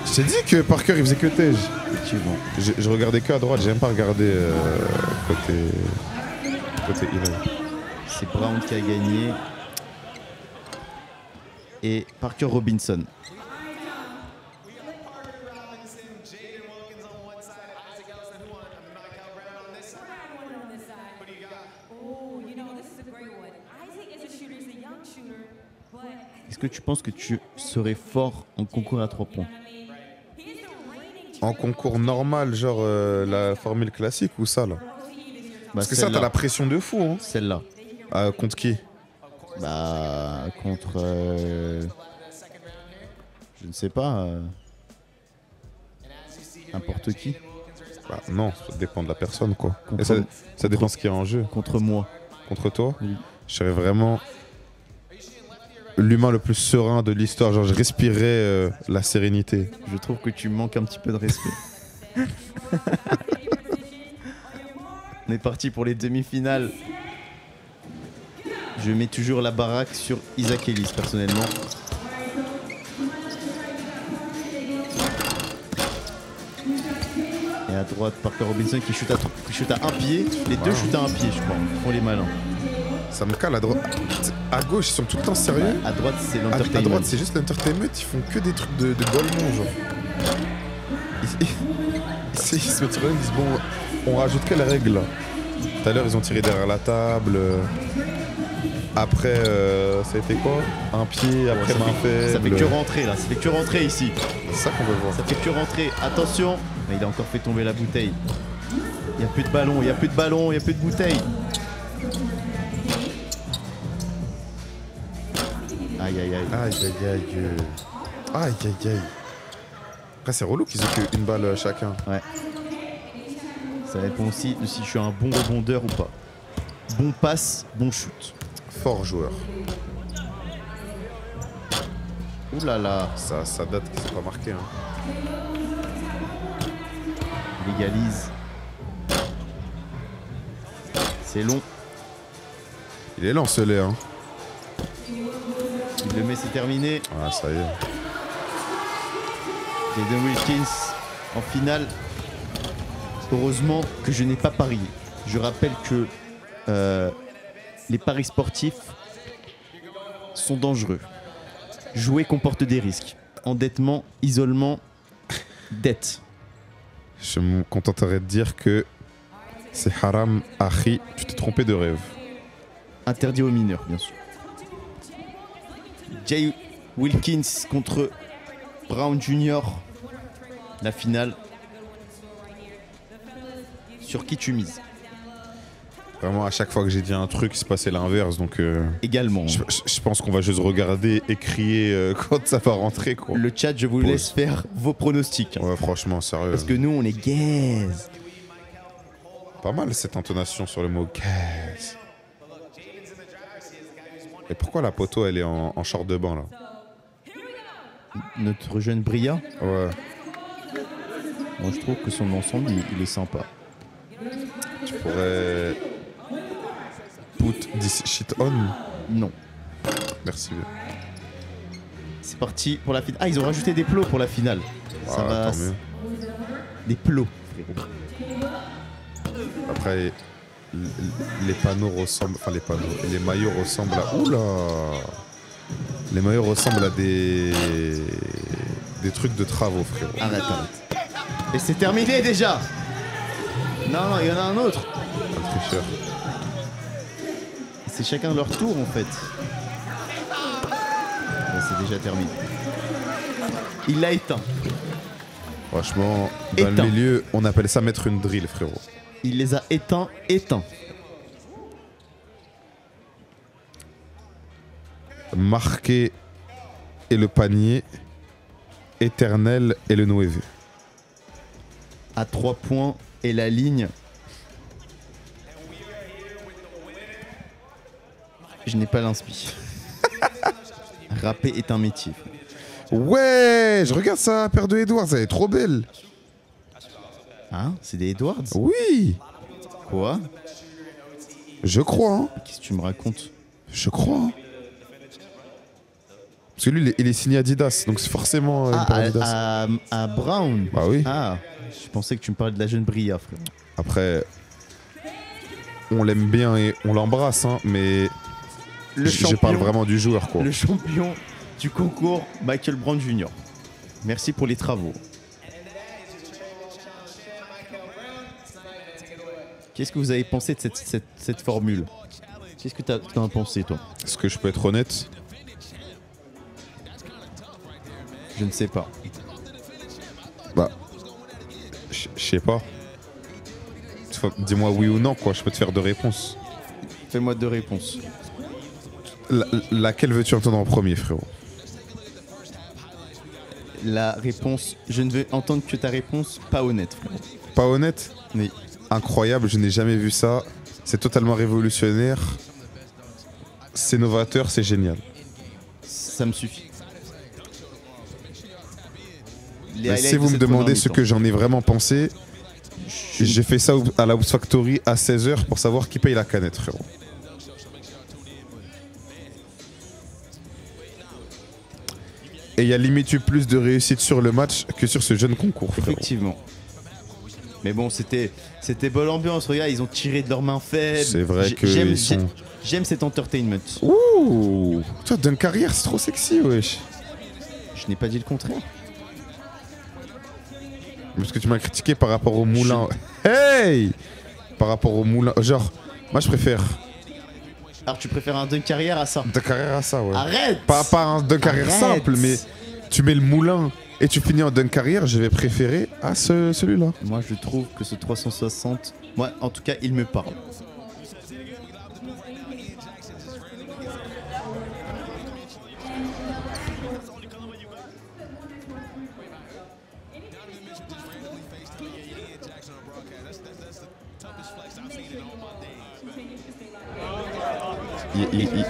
Je t'ai dit que Parker il faisait que Tej. Effectivement. Je regardais que à droite, j'ai même pas regardé côté Eli. C'est Brown qui a gagné. Et Parker Robinson. Est-ce que tu penses que tu serais fort en concours à 3 points? En concours normal, genre la formule classique ou ça là? Parce que ça, t'as la pression de fou. Hein. Celle-là. Contre qui? Bah, contre. Je ne sais pas. N'importe qui. Bah, non, ça dépend de la personne quoi. Contre- Et ça dépend ce qu'il y a en jeu. Contre moi. Contre toi, Oui. je serais vraiment l'humain le plus serein de l'histoire. Genre, je respirais la sérénité. Je trouve que tu manques un petit peu de respect. On est parti pour les demi-finales. Je mets toujours la baraque sur Isaac Ellis personnellement. Et à droite, Parker Robinson qui shoot à un pied. Les deux shootent à un pied, je crois. Ils font les malins. Ça me cale à droite. À gauche, ils sont tout le temps sérieux. À droite, c'est À l'entertainment. droite, c'est juste l'entertainment. Ils font que des trucs de golemons, genre. Ils se mettent sur eux, ils disent bon, on rajoute quelle règle là? Tout à l'heure, ils ont tiré derrière la table. Après, ça a été quoi? Un pied, après main faible. Ça fait que rentrer là, ça fait que rentrer ici. C'est ça qu'on veut voir. Ça fait que rentrer. Attention. Mais il a encore fait tomber la bouteille. Il n'y a plus de ballon, il n'y a plus de ballon, il n'y a plus de bouteille. Aïe aïe aïe. Aïe aïe aïe. Aïe aïe aïe. Après, c'est relou qu'ils aient qu'une balle chacun. Ouais. Ça dépend aussi de si je suis un bon rebondeur ou pas. Bon passe, bon shoot. Fort joueur. Ouh là là. Ça date qu'ils s'est pas marqué. Hein. Il égalise. C'est long. Il est lancelé, hein. Il le met, c'est terminé. Ah, ça y est. Jaden Wilkins en finale. Heureusement que je n'ai pas parié. Je rappelle que les paris sportifs sont dangereux. Jouer comporte des risques. Endettement, isolement, dette. Je me contenterai de dire que c'est haram, Achi, tu t'es trompé de rêve. Interdit aux mineurs, bien sûr. Jay Wilkins contre Brown Jr. La finale. Sur qui tu mises? Vraiment, à chaque fois que j'ai dit un truc, il se passait l'inverse. Donc, Également. je pense qu'on va juste regarder et crier quand ça va rentrer, quoi. Le chat, je vous Pause. laisse faire vos pronostics. Ouais, franchement, sérieux. Parce que nous, on est gaze. Pas mal cette intonation sur le mot caisse. Et pourquoi la poteau, elle est en short de bain, là? Notre jeune Bria, Ouais. moi je trouve que son ensemble, il est sympa. Tu pourrais... Put this shit on. Non. Merci. C'est parti pour la finale. Ah, ils ont rajouté des plots pour la finale. Ça Ah, va. tant mieux. Des plots, frérot. Après, les panneaux ressemblent... Enfin, les panneaux... Les maillots ressemblent à... Oula! Les maillots ressemblent à des trucs de travaux, frérot. Arrête. Et c'est terminé déjà. Non, non, il y en a un autre. Un tricheur. C'est chacun leur tour en fait. Là, c'est déjà terminé. Il l'a éteint. Franchement, dans le milieu, on appelle ça mettre une drill, frérot. Il les a éteints. Marqué et le panier. Éternel et le 9. À 3 points et la ligne. Je n'ai pas l'inspi. Rapper est un métier. Ouais, je regarde ça, paire de Edwards, elle est trop belle. Hein? C'est des Edwards? Oui, Quoi? je crois. Hein. Qu'est-ce que tu me racontes? Je crois. Hein. Parce que lui, il est signé Adidas, donc c'est forcément une paire Adidas. À Brown? Bah oui. Ah, je pensais que tu me parlais de la jeune Bria, frère. Après, on l'aime bien et on l'embrasse, hein, mais je parle vraiment du joueur, quoi. Le champion du concours, Michael Brown Jr. Merci pour les travaux. Qu'est-ce que vous avez pensé de cette formule? Qu'est-ce que t'en as pensé, toi? Est-ce que je peux être honnête? Je ne sais pas. Bah, je sais pas. Dis-moi oui ou non, quoi. Je peux te faire 2 réponses. Fais-moi 2 réponses. Laquelle veux-tu entendre en premier, frérot? La réponse, je ne veux entendre que ta réponse pas honnête, frérot. Pas honnête? Oui. Incroyable, je n'ai jamais vu ça. C'est totalement révolutionnaire. C'est novateur, c'est génial. Ça me suffit. Mais si vous me demandez ce que j'en ai vraiment pensé, j'ai fait ça à la Hoops Factory à 16h pour savoir qui paye la canette, frérot. Et il y a limite eu plus de réussite sur le match que sur ce jeune concours, frérot. Effectivement. Mais bon, c'était bonne ambiance. Regarde, ils ont tiré de leurs mains faibles. C'est vrai que j'aime cet entertainment. Ouh, toi, d'une carrière, c'est trop sexy, wesh. Je n'ai pas dit le contraire. Parce que tu m'as critiqué par rapport au moulin. Hey! Par rapport au moulin. Genre, moi je préfère. Alors tu préfères un dunk carrière à ça? Dunk carrière à ça, ouais. Arrête! Pas un dunk carrière simple, mais tu mets le moulin et tu finis en dunk carrière, je vais préférer à celui-là. Moi je trouve que ce 360, moi en tout cas il me parle.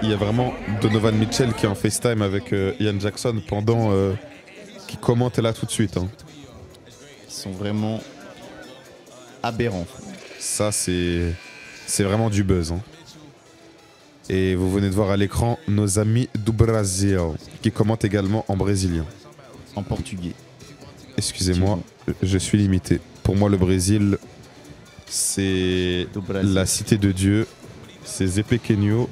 Il y a vraiment Donovan Mitchell qui est en FaceTime avec Ian Jackson pendant qui commente là tout de suite. Hein. Ils sont vraiment aberrants. Ça c'est vraiment du buzz. Hein. Et vous venez de voir à l'écran nos amis do Brasil qui commentent également en brésilien. En portugais. Excusez-moi, je suis limité. Pour moi le Brésil c'est la cité de Dieu. C'est Zé Pequeno.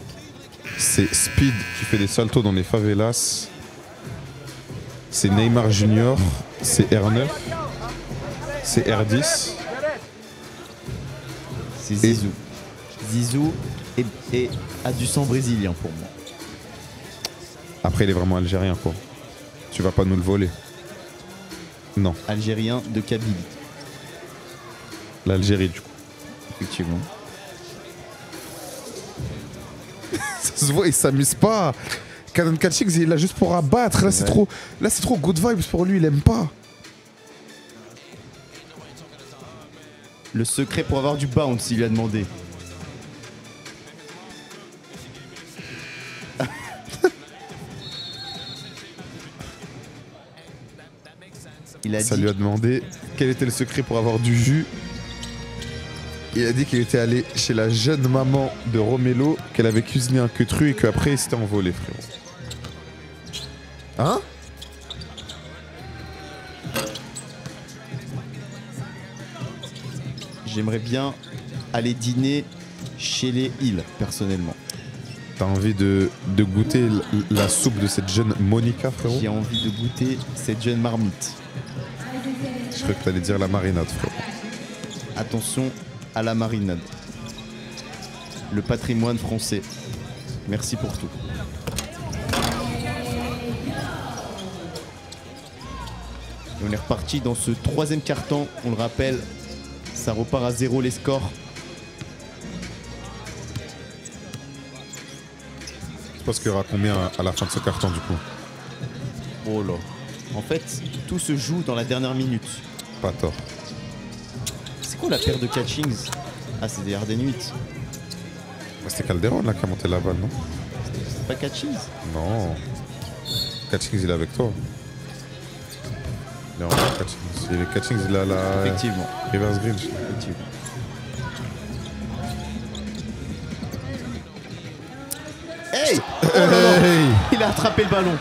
C'est Speed qui fait des saltos dans les favelas. C'est Neymar Junior. C'est R9. C'est R10. C'est Zizou. Zizou a du sang brésilien pour moi. Après, il est vraiment algérien, quoi. Tu vas pas nous le voler. Non. Algérien de Kabylie. L'Algérie, du coup. Effectivement. Ça se voit, il s'amuse pas. Canon Kachik, il est là juste pour abattre. Là, c'est trop good vibes pour lui, il aime pas. Le secret pour avoir du bounce, il lui a demandé. Ça lui a demandé quel était le secret pour avoir du jus. Il a dit qu'il était allé chez la jeune maman de Romelo, qu'elle avait cuisiné un queutru et qu'après il s'était envolé, frérot. Hein? J'aimerais bien aller dîner chez les Hills, personnellement. T'as envie de goûter la soupe de cette jeune Monica, frérot? J'ai envie de goûter cette jeune marmite. Je croyais que t'allais dire la marinade, frérot. Attention, à la marinade. Le patrimoine français. Merci pour tout. Et on est reparti dans ce troisième quart-temps. On le rappelle, ça repart à 0 les scores. Je pense qu'il y aura combien à la fin de ce carton du coup? Oh là. En fait, tout se joue dans la dernière minute. Pas tort. C'est quoi la paire de catchings? Ah, c'est des Harden 8. C'était Calderon là qui a monté la balle, non? C'est pas catchings? Non. Catchings il est avec toi. Il est en Catchings. Il est Catchings, il a la. Effectivement. Reverse green. Effectivement. Hey! Oh là là! Hey! Il a attrapé le ballon.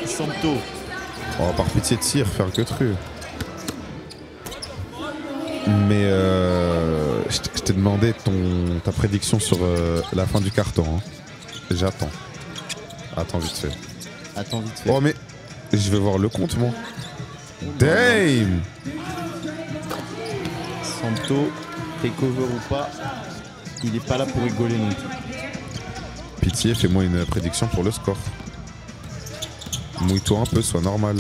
Santo. Oh, par pitié de tir, faire que truc. Mais je t'ai demandé ta prédiction sur la fin du carton. Hein. J'attends. Attends vite fait. Attends vite fait. Oh mais je vais voir le compte moi. Damn! Santo, takeover ou pas, il est pas là pour rigoler non plus. Pitié, fais-moi une prédiction pour le score. Mouille-toi un peu, sois normal.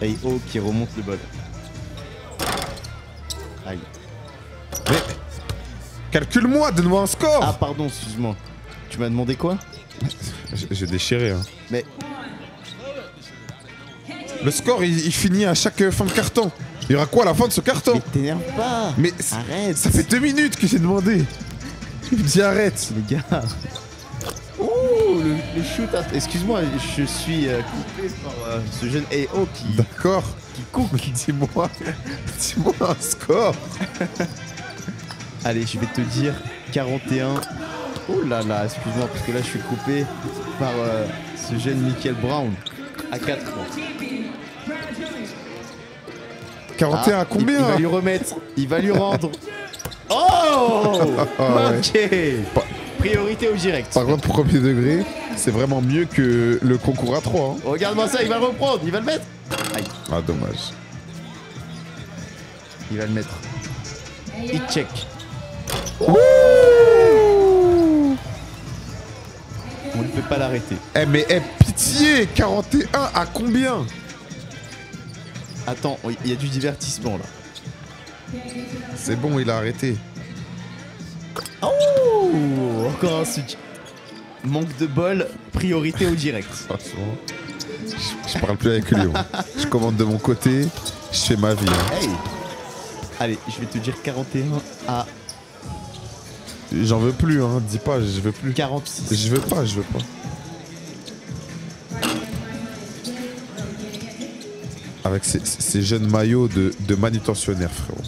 AO qui remonte le ballon. Aïe. Mais calcule-moi, donne-moi un score. Ah pardon, excuse-moi. Tu m'as demandé quoi? J'ai déchiré. Hein. Mais Le score, il finit à chaque fin de carton. Il y aura quoi à la fin de ce carton? mais t'énerve pas. Mais Arrête. ça fait 2 minutes que j'ai demandé. Tu me dis arrête. Les gars. Oh, le shoot. Excuse-moi, je suis coupé par ce jeune AO qui D'accord. cook. Dis-moi un score. Allez, je vais te dire 41. Oh là là, excuse-moi, parce que là je suis coupé par ce jeune Michael Brown à 4 points. 41 à combien? Il va lui remettre, il va lui rendre. Oh ok. Priorité au direct. Par contre, premier degré, c'est vraiment mieux que le concours à 3. Hein. Regarde-moi ça, il va le reprendre, il va le mettre. Aïe, Ah, dommage. il va le mettre. Il check. Ouh. On ne peut pas l'arrêter. Eh mais pitié, 41 à combien? Attends, il y a du divertissement là. C'est bon, il a arrêté. Oh, encore un switch. Manque de bol, priorité au direct. Franchement, je parle plus avec lui. Hein. Je commande de mon côté, je fais ma vie. Hein. Hey. Allez, je vais te dire 41 à J'en veux plus, hein. Dis pas, je veux plus. 46. Je veux pas. Avec ces jeunes maillots de manutentionnaires, frérot.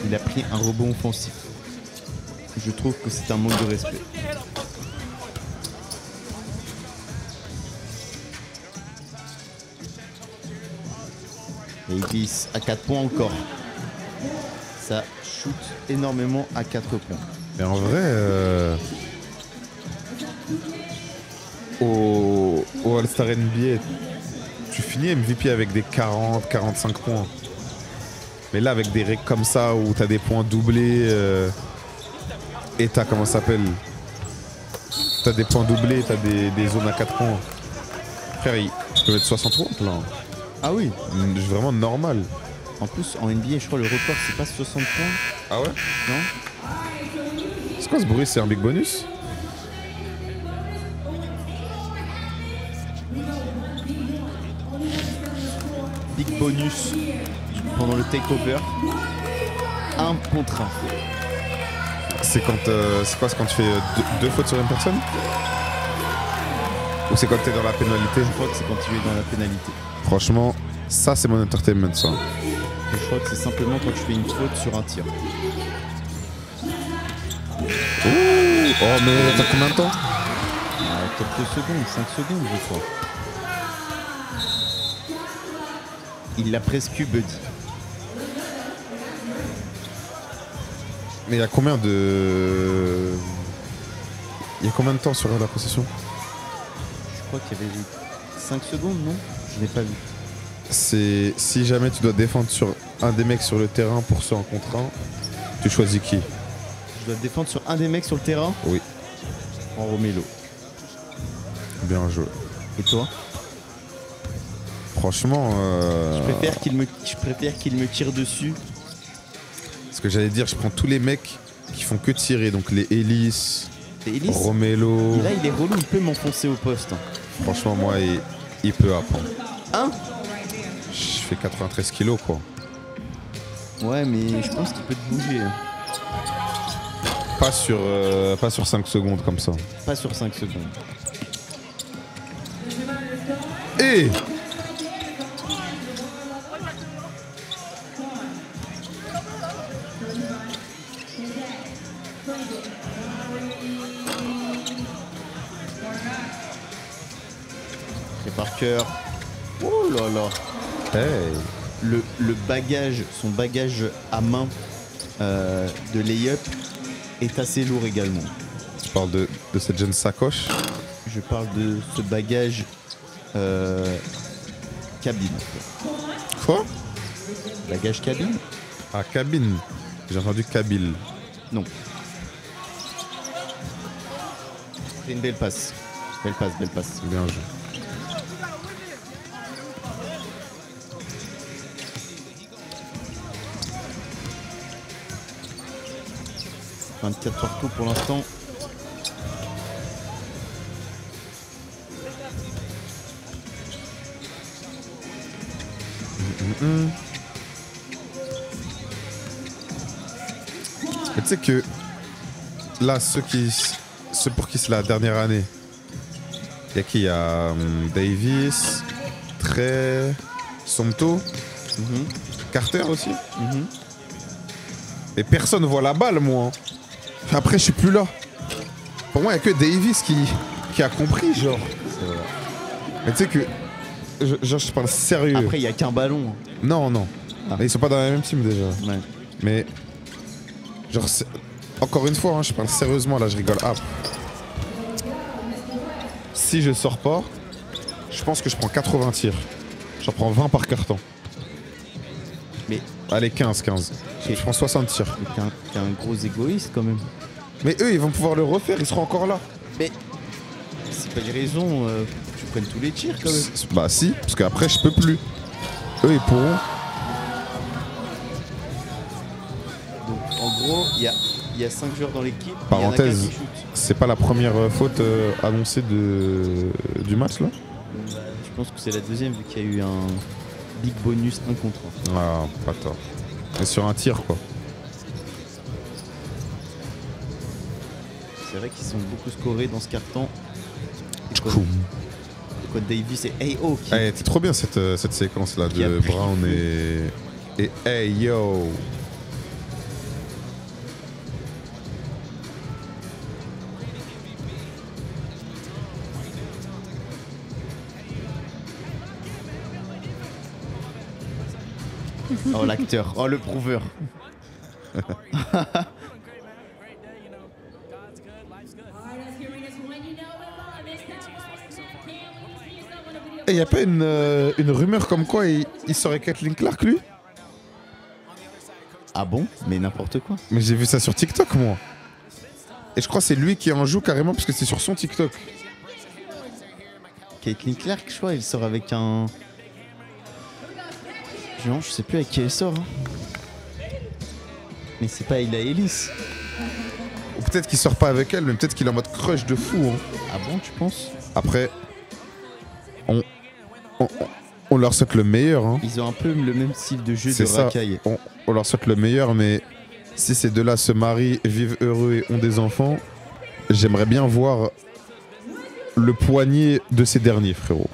Il a pris un rebond offensif. Je trouve que c'est un manque de respect. Et il glisse à 4 points encore. Ça shoot énormément à 4 points. Mais en vrai, au All-Star NBA, tu finis MVP avec des 40, 45 points. Mais là, avec des règles comme ça où t'as des points doublés et t'as, comment ça s'appelle? T'as des points doublés, t'as des zones à 4 points. Frère, ils peuvent être 60 là. Ah oui. Vraiment normal. En plus, en NBA, je crois le record, c'est pas 60 points. Ah ouais? Non? C'est quoi ce bruit? C'est un big bonus? Big bonus pendant le takeover. 1 contre 1. C'est quand c'est quoi? C'est quand tu fais deux fautes sur une personne? Ou c'est quand t'es dans la pénalité? Je crois que c'est quand tu es dans la pénalité. Franchement, ça c'est mon entertainment ça. Et je crois que c'est simplement quand tu fais une faute sur un tir. Ouh. Oh mais t'as combien de temps? Quelques secondes, 5 secondes je crois. Il l'a presque eu, Buddy. Mais il y a combien de... Il y a combien de temps sur la possession? Je crois qu'il y avait 5 secondes, non? Je l'ai pas vu. C'est si jamais tu dois défendre sur un des mecs sur le terrain pour ceux en contre 1, tu choisis qui? Je dois défendre sur un des mecs sur le terrain? Oui. En Romelo. Bien joué. Et toi? Franchement, Je préfère qu'il me tire dessus. ce que j'allais dire, je prends tous les mecs qui font que tirer, donc les Ellis, Et Ellis, Romelo. là il est relou, il peut m'enfoncer au poste. Franchement, moi, il peut apprendre. Hein? Je fais 93 kilos, quoi. Ouais, mais je pense qu'il peut te bouger. Pas sur 5 secondes comme ça. Pas sur 5 secondes. Et Et Parker. Oh là là. hey. Le bagage, son bagage à main de layup est assez lourd également. Tu parles de cette jeune sacoche. Je parle de ce bagage cabine. Quoi? Bagage cabine? Ah, cabine. J'ai entendu cabine. Non. C'est une belle passe. Belle passe, belle passe. Bien joué. « 24 partout pour l'instant. Mais tu sais que là, ceux pour qui c'est la dernière année, il y a qui? Il y a Davis, Trey, Somto, Carter aussi. Mais personne voit la balle, moi. Après, je suis plus là. Pour moi, il n'y a que Davis qui a compris, genre. C'est vrai. Mais tu sais que. Je parle sérieux. Après, il n'y a qu'un ballon. Non, non. Ah. Mais ils sont pas dans la même team déjà. Ouais. Mais. Genre, encore une fois, hein, je parle sérieusement, là, je rigole. Ah. Si je sors pas, je pense que je prends 80 tirs. J'en prends 20 par carton. Mais Allez, 15. Je prends 60 tirs. t'es un gros égoïste quand même. Mais eux, ils vont pouvoir le refaire, ils seront encore là. Mais c'est pas une raison que tu prennes tous les tirs quand même. Bah si, parce qu'après, je peux plus. Eux, ils pourront. Donc en gros, il y a 5 joueurs dans l'équipe. Parenthèse. Il y en a qu'un qui shoot. C'est pas la première faute annoncée du match, là? Je pense que c'est la deuxième vu qu'il y a eu un big bonus 1 contre 1. Ah, pas tort. Mais sur un tir, quoi. C'est vrai qu'ils sont beaucoup scorés dans ce carton. Cool. Quoi Davis et Hey-Oh qui... Hey, c'est trop bien cette séquence-là Qui a de pris Brown et Hey Yo. Oh l'acteur, oh le prouveur. Et y a pas une rumeur comme quoi il serait Caitlin Clark, lui? Ah bon? Mais n'importe quoi. Mais j'ai vu ça sur TikTok, moi. Et je crois que c'est lui qui en joue carrément parce que c'est sur son TikTok. Caitlin Clark, je crois, elle sort avec un... Non, je sais plus avec qui elle sort. Hein. Mais c'est pas Ila Ellis. Ou peut-être qu'il sort pas avec elle, mais peut-être qu'il est en mode crush de fou. Hein. Ah bon, tu penses? Après, on leur souhaite le meilleur. Hein. Ils ont un peu le même style de jeu C'est de ça. racaille. On leur souhaite le meilleur, mais si ces deux-là se marient, vivent heureux et ont des enfants, j'aimerais bien voir le poignet de ces derniers, frérot.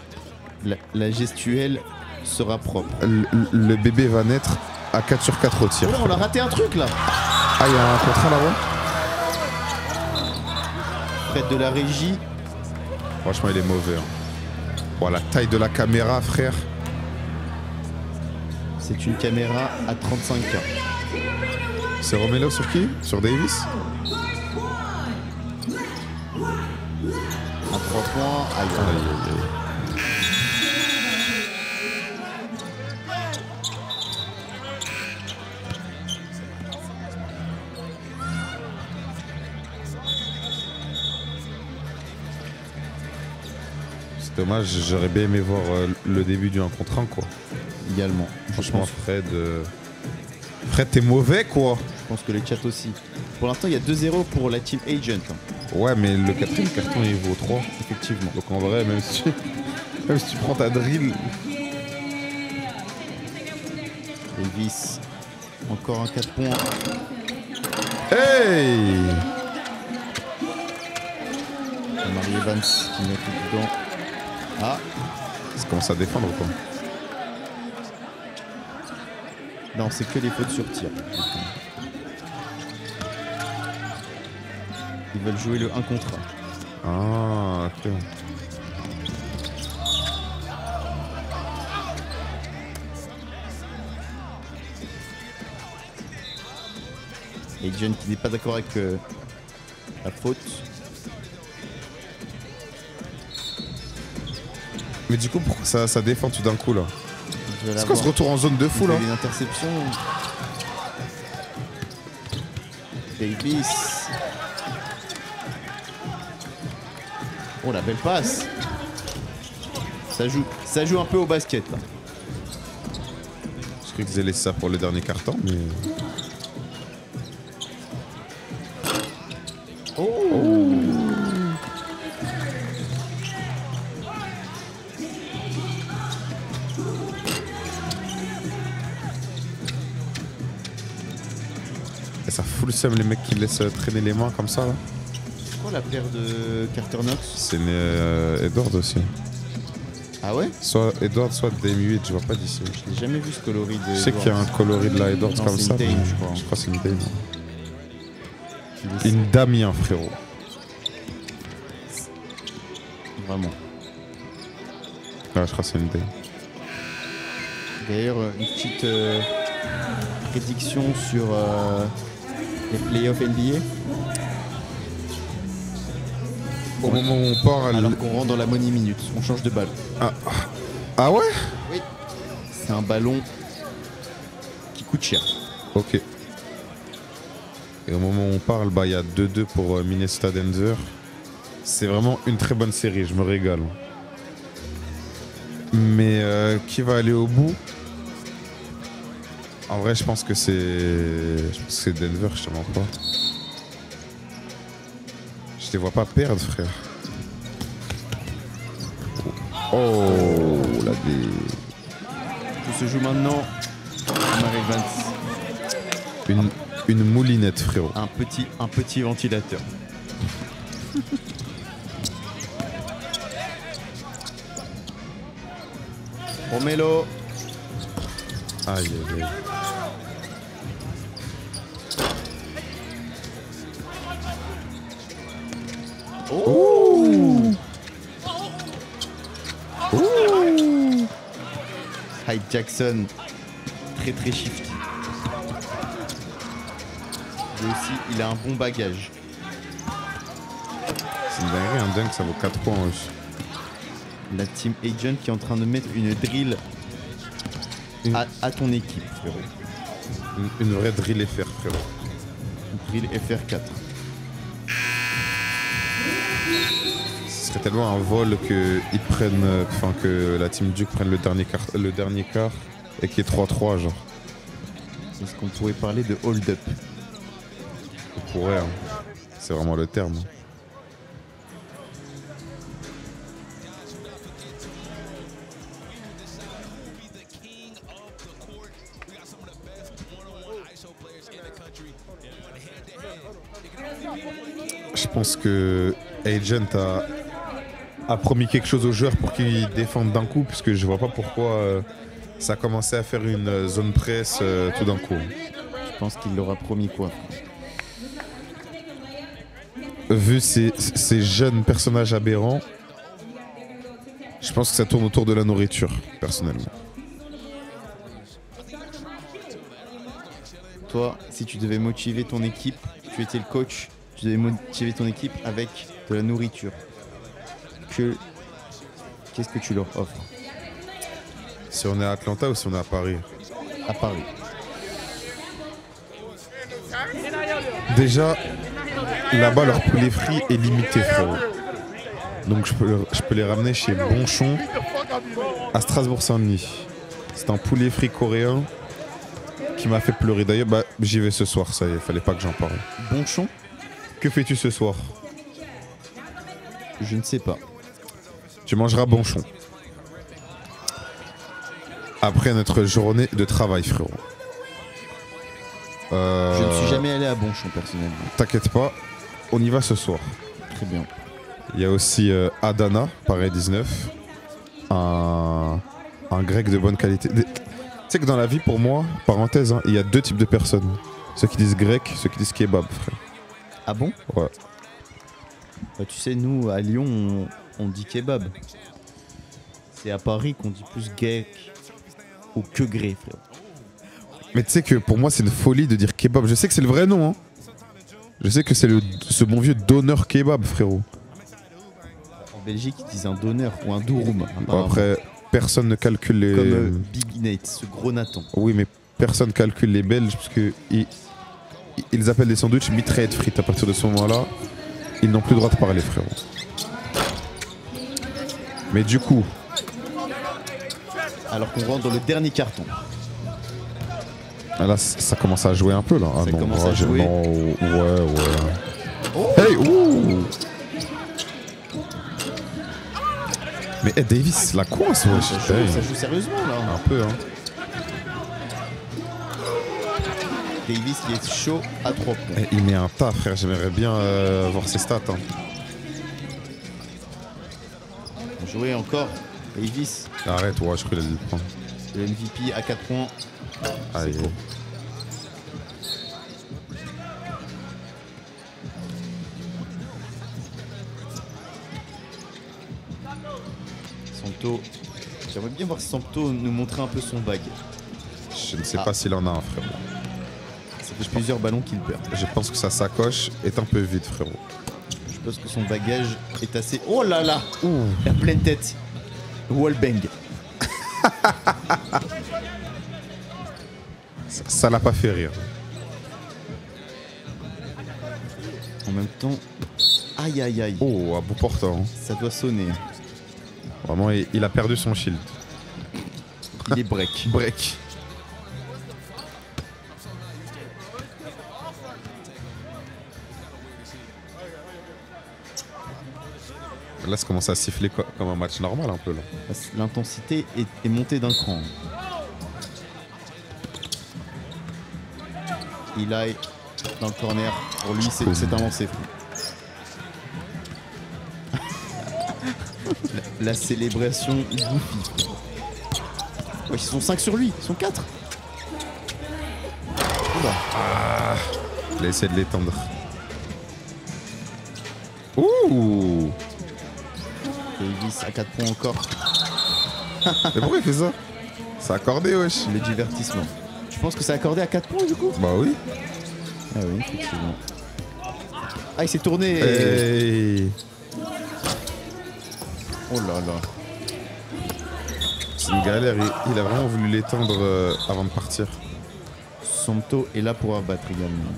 La gestuelle sera propre. Le bébé va naître à 4 sur 4 au tir. Oh là, on a raté un truc là. Ah, il y a un contrat là-bas? Près de la régie. Franchement, il est mauvais. Hein. Oh, la taille de la caméra, frère. C'est une caméra à 35K. C'est Romelo sur qui? Sur Davis? À 3 points. Aïe, Aïe, aïe. aïe, aïe. C'est dommage, j'aurais bien aimé voir le début du 1 contre 1 quoi. Également. Franchement, Fred, Fred, t'es mauvais quoi. Je pense que les chats aussi. Pour l'instant, il y a 2-0 pour la team Agent. Hein. Ouais, mais le quatrième carton il vaut 3. Effectivement. Donc en vrai, même si tu prends ta drill. Davis. Encore un 4 points. Hey! Marie Evans qui met tout dedans. Ah, Ça commence à défendre quoi. non, c'est que des fautes sur tir. Ils veulent jouer le 1 contre 1. Ah, ok. Agent qui n'est pas d'accord avec la faute. Mais du coup, pourquoi ça défend tout d'un coup là? Je vais C'est quoi ce l'avoir. retour en zone de fou Il y là? a une interception. Davis. Oh la belle passe. Ça joue un peu au basket là. Je croyais qu'ils allaient laisser ça pour le dernier carton, mais. Oh. Et ça fout le seum les mecs qui laissent traîner les mains comme ça là. C'est quoi la paire de Carter Knox? C'est Edward aussi. Ah ouais? Soit Edward, soit Dame 8, je vois pas d'ici. Je n'ai jamais vu ce coloris de. Je sais qu'il y a un coloris de la Edwards Non, comme c'est ça. une Dame, mais je crois. Je crois que c'est une Dame. Il est- Une Damien, frérot. Vraiment. Ouais, je crois que c'est une Dame. D'ailleurs, une petite prédiction sur les playoffs NBA. Au moment où on part, Alors qu'on rentre dans la money minute, on change de balle. Ah ouais? Oui. C'est un ballon qui coûte cher. Ok. Et au moment où on parle, bah, il y a 2-2 pour Minnesota Denver. C'est vraiment une très bonne série, je me régale. Mais qui va aller au bout? En vrai, je pense que c'est Denver, je te mens pas. Je te vois pas perdre, frère. Oh, la dé... Tout se joue maintenant. Marie Evans, Une moulinette, frérot. un petit ventilateur. Romelo. Aïe, aïe, aïe. Oh. Hyde Jackson, très shifty. Et aussi, il a un bon bagage. C'est une dinguerie, un dunk, ça vaut 4 points aussi. La team Agent qui est en train de mettre une drill à ton équipe, frérot. Une vraie drill FR, frérot. Une drill FR4. Ce serait tellement un vol que ils prennent, enfin que la team Duke prenne le dernier quart et qu'il y ait 3-3 genre. Est-ce qu'on pourrait parler de hold-up? On pourrait, hein. C'est vraiment le terme. Je pense que Agent a promis quelque chose aux joueurs pour qu'ils défendent d'un coup, puisque je vois pas pourquoi ça a commencé à faire une zone presse tout d'un coup. Je pense qu'il leur a promis quoi? Vu ces jeunes personnages aberrants, je pense que ça tourne autour de la nourriture, personnellement. Toi, si tu devais motiver ton équipe, tu étais le coach, tu devais motiver ton équipe avec de la nourriture, qu'est-ce que tu leur offres? Si on est à Atlanta ou si on est à Paris? À Paris. Déjà, là-bas, leur poulet frit est limité, frérot. Donc je peux les ramener chez Bonchon à Strasbourg-Saint-Denis. C'est un poulet frit coréen qui m'a fait pleurer. D'ailleurs, bah, j'y vais ce soir, ça y est, fallait pas que j'en parle. Bonchon? Que fais-tu ce soir? Je ne sais pas. Tu mangeras Bonchon. Après notre journée de travail, frérot. Je ne suis jamais allé à Bonchon, personnellement. T'inquiète pas, on y va ce soir. Très bien. Il y a aussi Adana, pareil 19. Un grec de bonne qualité. Tu sais que dans la vie, pour moi, parenthèse, hein, il y a deux types de personnes. Ceux qui disent grec, ceux qui disent kebab, frère. Ah bon? Ouais. Bah, tu sais, nous, à Lyon, on dit kebab. C'est à Paris qu'on dit plus grec ou que grec, frère. Mais tu sais que pour moi, c'est une folie de dire kebab. Je sais que c'est le vrai nom, hein. Je sais que c'est ce bon vieux donneur kebab, frérot. En Belgique, ils disent un donneur ou un durum. Après, personne ne calcule les... Comme Big Nate, ce gros Nathan. Oui, mais personne calcule les Belges parce que ils appellent les sandwichs mitraillettes frites. À partir de ce moment-là, ils n'ont plus le droit de parler, frérot. Mais du coup... Alors qu'on rentre dans le dernier carton. Là, ça commence à jouer un peu, là. Ça commence à jouer. Non, ouais. Oh. Hey, ouh. Mais hey, Davis, la coince, wesh. Ça joue sérieusement, là. Un peu, hein. Davis qui est chaud à 3 points. Hey, il met un tas, frère. J'aimerais bien voir ses stats. Hein. Jouer encore. Davis. Arrête, ouais, je crois qu'il allait le prendre. Le MVP à 4 points. Aïe. Beau. Santo. J'aimerais bien voir Santo nous montrer un peu son bag. Je ne sais pas s'il en a un, frérot. Ça fait plusieurs ballons qu'il perd. Je pense que sa sacoche est un peu vide, frérot. Je pense que son bagage est assez... Oh là là. Ouh. La pleine tête. Wallbang. Ça l'a pas fait rire. En même temps... Aïe aïe aïe. Oh, à bout portant. Ça doit sonner. Vraiment, il a perdu son shield. Il est break. Break. Là, ça commence à siffler comme un match normal un peu là. L'intensité est montée d'un cran. Il a dans le corner. Pour lui, c'est un lancer franc. la célébration Goofy. Ouais, ils sont 5 sur lui, ils sont 4. Il a essayé de l'étendre. Ouh. Davis à 4 points encore. Mais pourquoi il fait ça? C'est accordé, wesh. Le divertissement. Tu penses que c'est accordé à 4 points du coup? Bah oui. Ah oui, effectivement. Ah, il s'est tourné. Hey. Oh là là. C'est une galère. Il a vraiment voulu l'étendre avant de partir. Santo est là pour abattre également.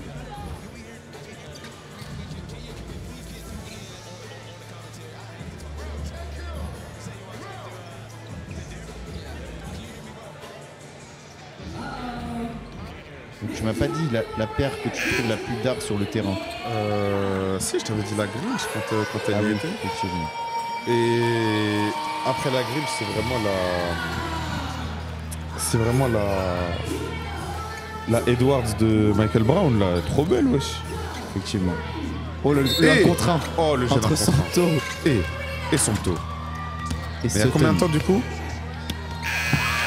Donc tu m'as pas dit la paire que tu trouves la plus dark sur le terrain. Si, je t'avais dit la Grinch quand elle y oui, était. effectivement. Et après la Grinch, c'est vraiment la Edwards de Michael Brown, là. Trop belle, wesh. Effectivement. Oh, le 1 contre 1. Oh, le jeu Entre Santo et Santo. et Mais il y a combien de temps, du coup?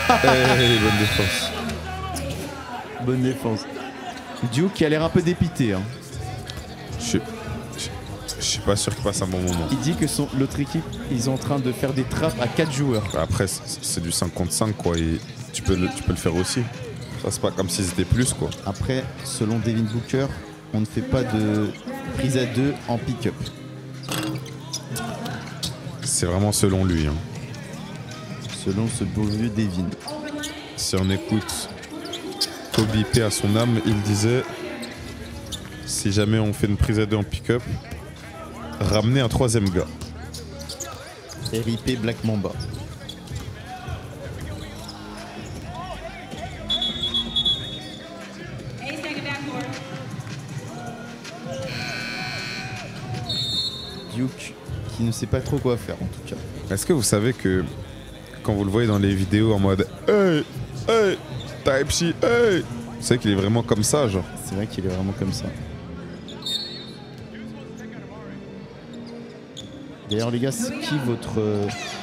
Hey, bonne défense. Bonne défense. Duke qui a l'air un peu dépité. Hein. Je suis pas sûr qu'il passe un bon moment. Il dit que l'autre équipe, ils sont en train de faire des trappes à 4 joueurs. Après, c'est du 5 contre 5, quoi. Et tu peux le faire aussi. Ça, c'est pas comme si c'était plus, quoi. Après, selon Devin Booker, on ne fait pas de prise à 2 en pick-up. C'est vraiment selon lui. Hein. Selon ce beau vieux Devin. Si on écoute Kobe P à son âme, il disait si jamais on fait une prise à deux en pick-up, ramenez un troisième gars. RIP Black Mamba. Duke qui ne sait pas trop quoi faire en tout cas. Est-ce que vous savez que quand vous le voyez dans les vidéos en mode hey, hey, type shit, hey, vous savez qu'il est vraiment comme ça, genre. C'est vrai qu'il est vraiment comme ça. D'ailleurs les gars, c'est qui votre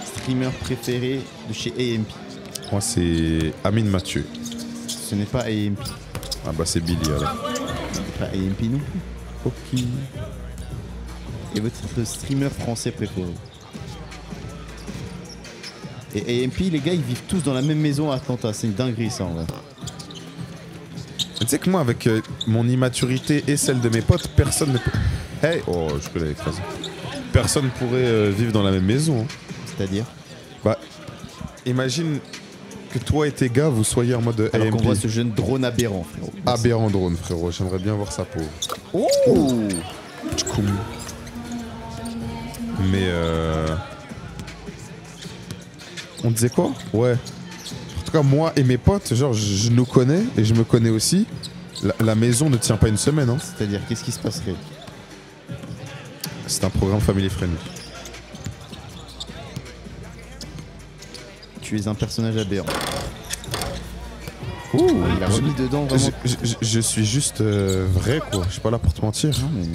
streamer préféré de chez AMP? Moi c'est Amine Mathieu. Ce n'est pas AMP. Ah bah c'est Billy alors. C'est pas AMP non plus. Ok. Et votre streamer français préféré? Et AMP, les gars, ils vivent tous dans la même maison à Atlanta. C'est une dinguerie, ça, en vrai. Tu sais que moi, avec mon immaturité et celle de mes potes, personne ne peut... Hey! Oh, je peux l'écraser. Personne ne pourrait vivre dans la même maison. Hein. C'est-à-dire? Bah, imagine que toi et tes gars, vous soyez en mode Alors AMP. qu'on voit ce jeune drone aberrant, frérot. Aberrant drone, frérot. J'aimerais bien voir sa peau. Oh! Tchkoum. Mais on disait quoi? Ouais. En tout cas, moi et mes potes, genre, je nous connais et je me connais aussi. La maison ne tient pas une semaine. Hein. C'est-à-dire, qu'est-ce qui se passerait? C'est un programme family friendly. Tu es un personnage aberrant. Ouh, Il a remis dedans, vraiment. je suis juste vrai, quoi. Je suis pas là pour te mentir. Non, mais...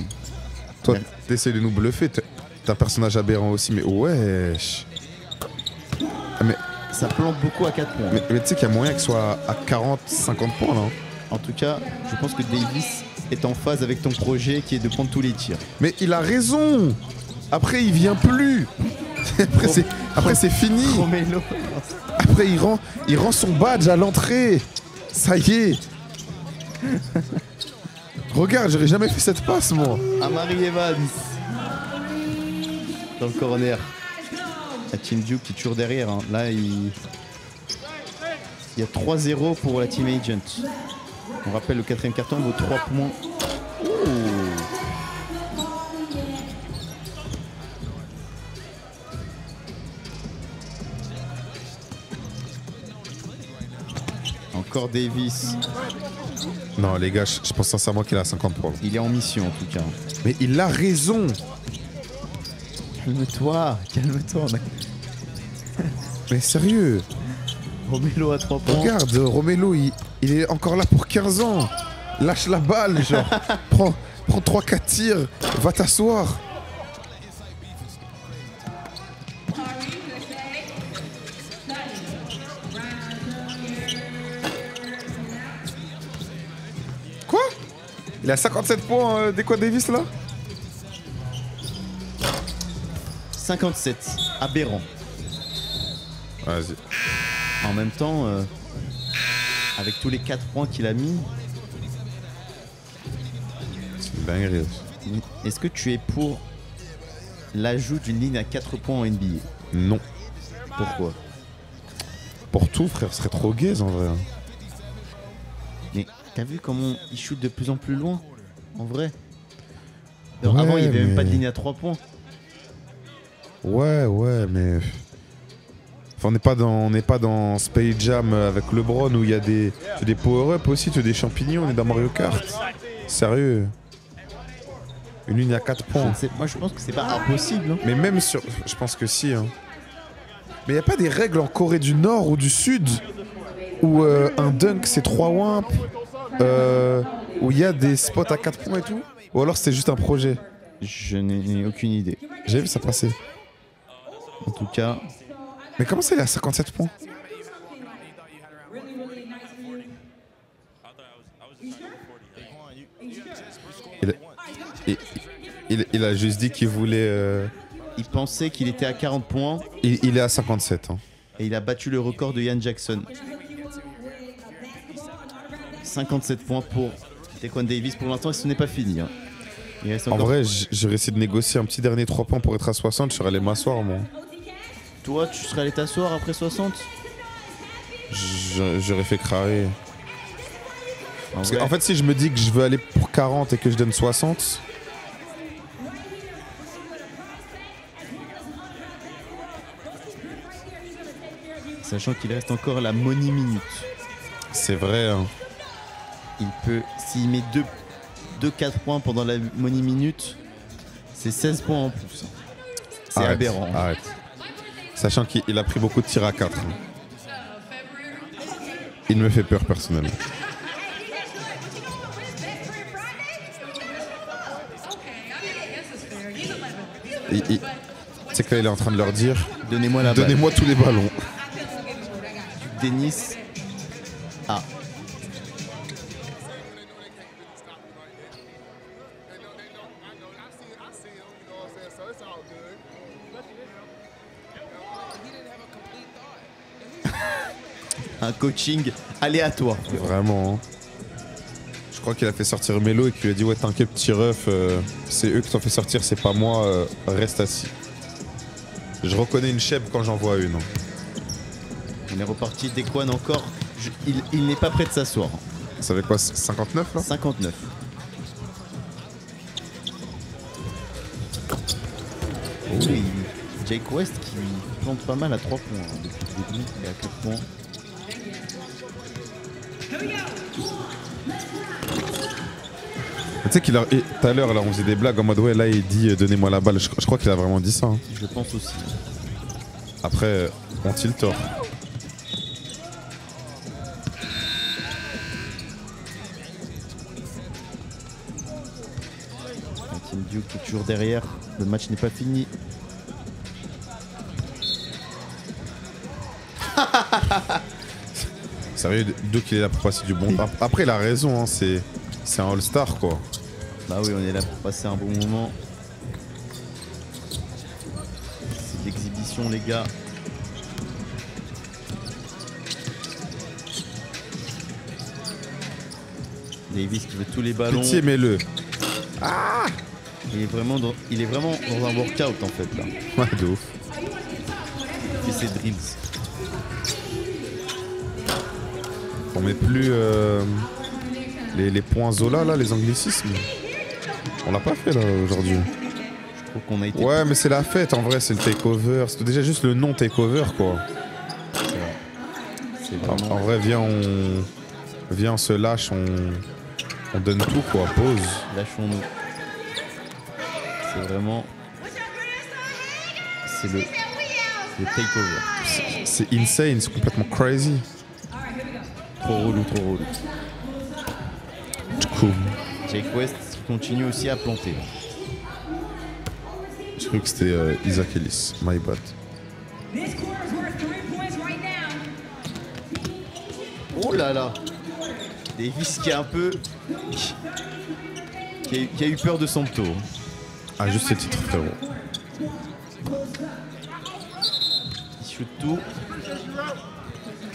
Toi, t'essaies de nous bluffer. T'es un personnage aberrant aussi, mais wesh. Ah, mais Ça plante beaucoup à 4 points. mais tu sais qu'il y a moyen qu'il soit à 40, 50 points, là. Hein. En tout cas, je pense que Davis est en phase avec ton projet qui est de prendre tous les tirs. Mais il a raison. Après, il vient plus. Après, c'est fini. Romelo. Après, il rend son badge à l'entrée. Ça y est. Regarde, j'aurais jamais fait cette passe, moi. Amari Evans. Dans le corner. La Team Duke qui est toujours derrière. Hein. Là, il y a 3-0 pour la Team Agent. On rappelle le 4ème carton vaut 3 points. Oh. Encore Davis. Non, les gars, je pense sincèrement qu'il a 50 points. Il est en mission en tout cas. Mais il a raison. Calme-toi, calme-toi. Mais sérieux. Romelo à 3 points. Regarde, Romelo, il est encore là pour 15 ans. Lâche la balle, genre. prends 3-4 tirs, va t'asseoir. Quoi? Il a 57 points d'Equa Davis là? 57, aberrant. Vas-y. En même temps, avec tous les 4 points qu'il a mis, C'est une dinguerie aussi. est-ce que tu es pour l'ajout d'une ligne à 4 points en NBA? Non. Pourquoi? Pour tout, frère, ce serait trop gaze en vrai. Mais t'as vu comment il shoot de plus en plus loin? En vrai. Ouais, Avant, il n'y avait même mais- pas de ligne à 3 points. Ouais, mais. Enfin, on n'est pas dans Space Jam avec LeBron où il y a des power-up aussi, tu as des champignons, on est dans Mario Kart. Sérieux. Une ligne à 4 points. Moi, je pense que c'est pas impossible. Hein. Mais même sur. Je pense que si. Hein. Mais il n'y a pas des règles en Corée du Nord ou du Sud où un dunk c'est 3 wimps, où il y a des spots à 4 points et tout? Ou alors c'est juste un projet? Je n'ai aucune idée. J'ai vu ça passer. En tout cas, Mais comment ça il est à 57 points? Il a juste dit qu'il voulait... il pensait qu'il était à 40 points Il est à 57. Hein. et il a battu le record de Ian Jackson. 57 points pour Taekwon Davis pour l'instant et ce n'est pas fini. Hein. Il reste En encore... vrai, j'aurais essayé de négocier un petit dernier 3 points pour être à 60. Je serais allé m'asseoir, moi. Toi, tu serais allé t'asseoir après 60? J'aurais fait crarer. Parce vrai, qu'en fait, si je me dis que je veux aller pour 40 et que je donne 60, sachant qu'il reste encore la money minute. c'est vrai. Hein. Il peut, s'il met 2-4 points pendant la money minute, c'est 16 points en plus. C'est Arrête, aberrant. Arrête. Sachant qu'il a pris beaucoup de tirs à 4. Il me fait peur personnellement. Tu sais que là, il est en train de leur dire Donnez-moi la balle. donnez-moi tous les ballons. Dennis. Ah. Un coaching aléatoire. Vraiment. Hein. Je crois qu'il a fait sortir Melo et qu'il lui a dit ouais t'inquiète petit ref, c'est eux qui t'ont fait sortir, c'est pas moi, reste assis. Je reconnais une chèvre quand j'en vois une. On est reparti. Dequan encore. Il n'est pas prêt de s'asseoir. Ça fait quoi, 59 là? 59. Oui, Jake West qui plante pas mal à 3 points hein, depuis le début. Il est à 4 points. Tu sais qu'il a. Tout à l'heure là on faisait des blagues en mode ouais là il dit donnez-moi la balle. Je crois qu'il a vraiment dit ça. Hein. Je pense aussi. Après, ont-ils tort? Team Duke qui est toujours derrière. Le match n'est pas fini. Sérieux, Duke il est là pour passer du bon temps. Après il a raison, hein, c'est un All-Star quoi. Bah oui, on est là pour passer un bon moment. C'est de l'exhibition les gars. Davis qui veut tous les ballons. Pitié mets-le. Il est vraiment dans un workout en fait là. Ouais de ouf. Il fait ses drills. On met plus les points Zola là, les anglicismes. On l'a pas fait là aujourd'hui. Je trouve qu'on a été. Ouais mais c'est la fête en vrai, c'est le takeover. C'est déjà juste le nom takeover quoi. C'est vraiment. En vrai viens on se lâche, on donne tout quoi, pause. Lâchons-nous. C'est vraiment. C'est le takeover. C'est insane, c'est complètement crazy. Trop relou, trop relou. Du coup, Jake West qui continue aussi à planter. je crois que c'était Isaac Ellis, my bad. Oh là là. Davis qui est un peu. Qui a eu peur de son tour. Ah, juste ce titre, frérot. Il shoot tout.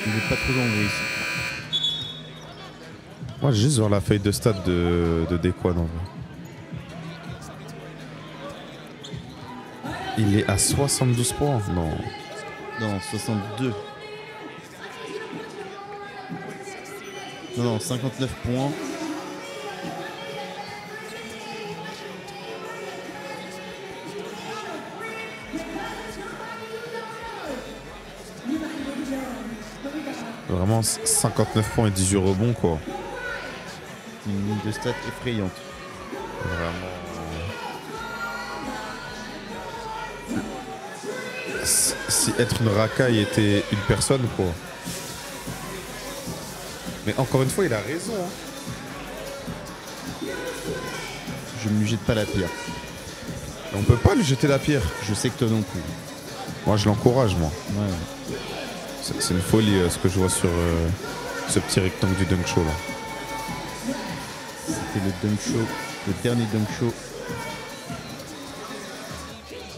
Il n'est pas trop dangereux ici. Moi, j'ai juste voir la feuille de stade de Dequan en vrai. Il est à 72 points. Non. Non, 62. Non, 59 points. Vraiment 59 points et 18 rebonds quoi. Une ligne de stats effrayante. Vraiment. Si être une racaille était une personne quoi. Mais encore une fois, il a raison. Hein. Je ne lui jette pas la pierre. On peut pas lui jeter la pierre. Je sais que toi non plus. Moi, je l'encourage, moi. Ouais. C'est une folie ce que je vois sur ce petit rectangle du dunk show là. C'était le dunk show, le dernier dunk show.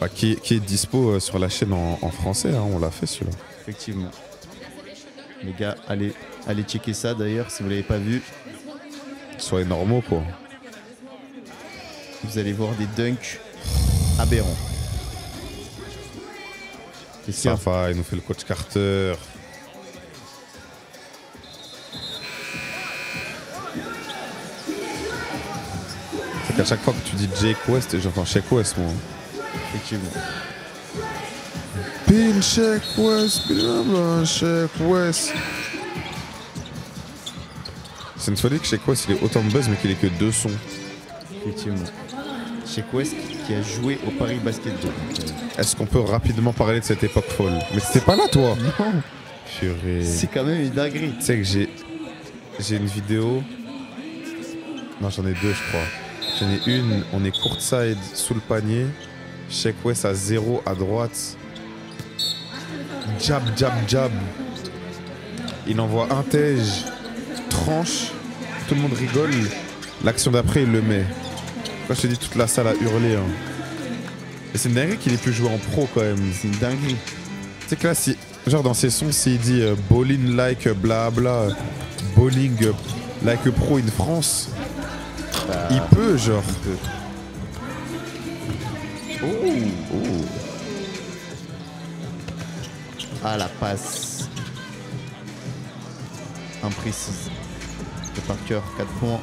Bah, qui est dispo sur la chaîne en français, hein, on l'a fait celui-là. Effectivement. Les gars, allez checker ça d'ailleurs si vous l'avez pas vu. Soyez normaux quoi. Vous allez voir des dunks aberrants. Qu'est-ce qu'il y a? Safa, il nous fait le coach Carter. C'est qu'à chaque fois que tu dis Jake West, j'entends Shake West, moi. Effectivement. Pin Shake West, pin Shake West. C'est une folie que Shake West il est autant de buzz mais qu'il ait que 2 sons. Effectivement. Shake West qui a joué au Paris Basketball. Est-ce qu'on peut rapidement parler de cette époque folle? Mais t'étais pas là toi? Non. Purée. C'est quand même une dinguerie. Tu sais que j'ai une vidéo. Non, j'en ai 2 je crois. J'en ai une, on est courtside sous le panier. Shake West à 0 à droite. Jab, jab, jab. Il envoie un tège. Tranche. Tout le monde rigole. L'action d'après, il le met. Quand je te dis toute la salle a hurlé. Hein. Et c'est une dinguerie qu'il ait pu jouer en pro quand même. C'est une dinguerie. Tu sais que là, si, genre dans ses sons, s'il dit bowling like blabla, bowling like pro in France, il peut, genre. Oh. Ah, la passe. Imprécise. De Parker, 4 points.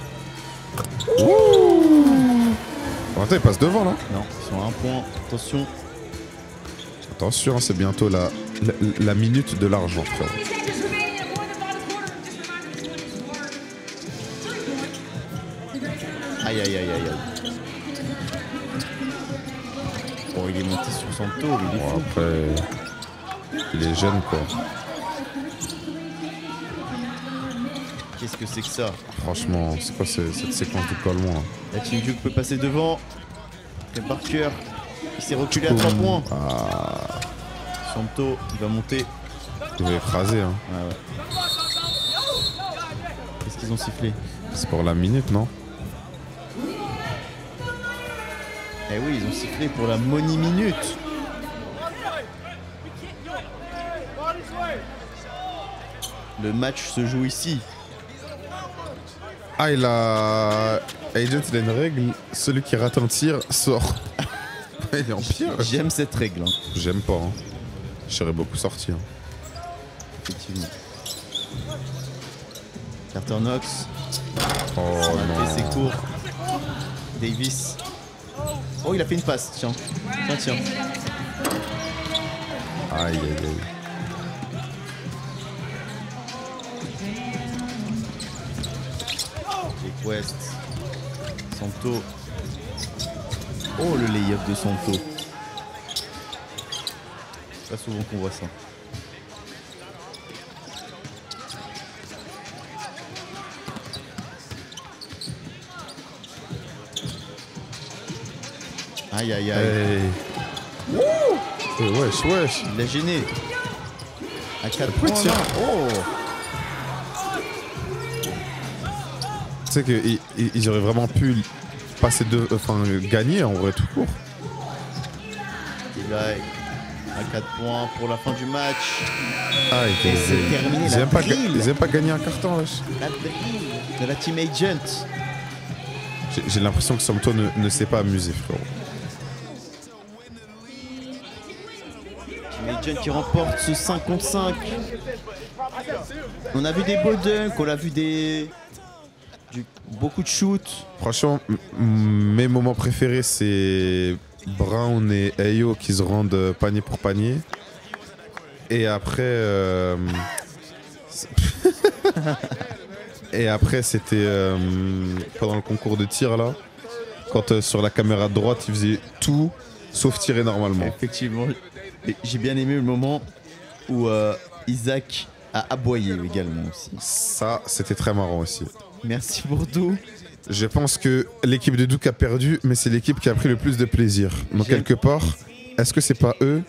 Attends, il passe devant là. Non, ils sont à 1 point. Attention. Attention, hein, c'est bientôt la minute de l'argent, frère. Aïe, aïe, aïe, aïe, aïe. Bon, il est monté sur son tour, il est Bon, fou. après, il est jeune quoi. Qu'est-ce que c'est que ça? Franchement, c'est quoi cette séquence de collement là? La Team Duke peut passer devant. Le Parker, il s'est reculé à 3 points. Ah, Santo, il va monter. il va écraser. Hein. Ah ouais. Qu'est-ce qu'ils ont sifflé? C'est pour la minute, non? Eh oui, ils ont sifflé pour la money minute. Le match se joue ici. Ah, il a... Agent, il a une règle. Celui qui rate un tir sort. Il est en pire. J'aime cette règle. Hein. J'aime pas. Hein. Je serais beaucoup sorti. Hein. Effectivement. Carter Knox. Oh On a fait ses non. cours. Davis. Oh, il a fait une passe. Tiens. Tiens. Aïe, aïe, aïe. Jake West. Santo. Oh, le lay-up de Santo. C'est pas souvent qu'on voit ça. Aïe, aïe, aïe. Hey. Eh, wesh, wesh. Il l'a gêné. À 4 Pourquoi points il tire là. Oh. Tu sais qu'ils auraient vraiment pu passer gagner en vrai tout court. Il a à 4 points pour la fin du match. Ah, Et c'est terminé, ils la aiment pas, drill. ils aiment pas gagner un carton, wesh. La drill de la Team Agent. J'ai l'impression que Santo ne s'est pas amusé, frérot. Team Agent qui remporte ce 5 contre 5. On a vu des beaux dunks, on a vu beaucoup de shoots. Franchement, mes moments préférés, c'est Brown et Ayo qui se rendent panier pour panier. Et après... Et après, c'était pendant le concours de tir, là. Quand sur la caméra de droite, il faisait tout sauf tirer normalement. Effectivement, j'ai bien aimé le moment où Isaac a aboyé également aussi. Ça, c'était très marrant aussi. Merci pour tout. Je pense que l'équipe de Duke a perdu, mais c'est l'équipe qui a pris le plus de plaisir. Donc quelque part, est-ce que c'est pas eux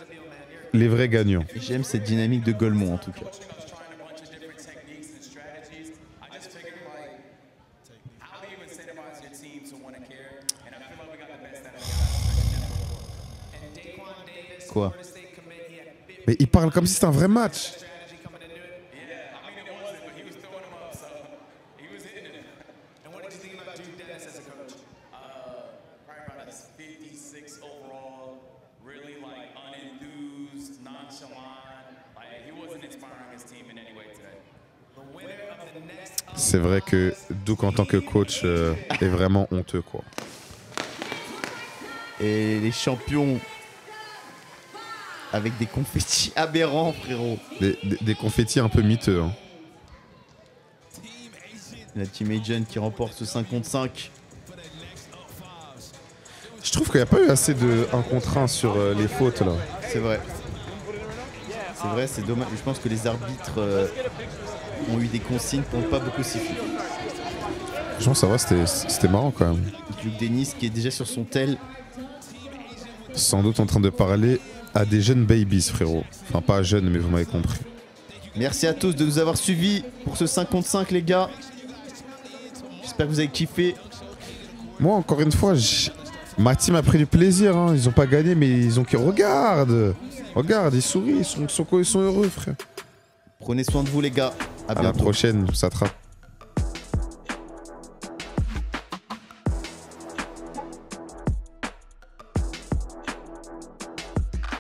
les vrais gagnants? J'aime cette dynamique de Golemont en tout cas. Quoi? Mais il parle comme si c'était un vrai match. C'est vrai que Duke en tant que coach est vraiment honteux, quoi. Et les champions avec des confettis aberrants, frérot. Des confettis un peu miteux. Hein. La Team Agent qui remporte ce 5 contre 5. Je trouve qu'il n'y a pas eu assez de 1 contre 1 sur les fautes, là. C'est vrai. C'est vrai, c'est dommage. Je pense que les arbitres ont eu des consignes pour ne pas beaucoup siffler. Franchement, ça va, c'était marrant, quand même. Luke Dennis qui est déjà sur son tel. Sans doute en train de parler à des jeunes babies, frérot. Enfin, pas jeunes, mais vous m'avez compris. Merci à tous de nous avoir suivis pour ce 5 contre 5, les gars. J'espère que vous avez kiffé. Moi, encore une fois, ma team a pris du plaisir. Hein. Ils ont pas gagné, mais ils ont... Regarde, ils sourient, ils sont heureux, frère. Prenez soin de vous, les gars. À la bientôt. prochaine, ça attrape.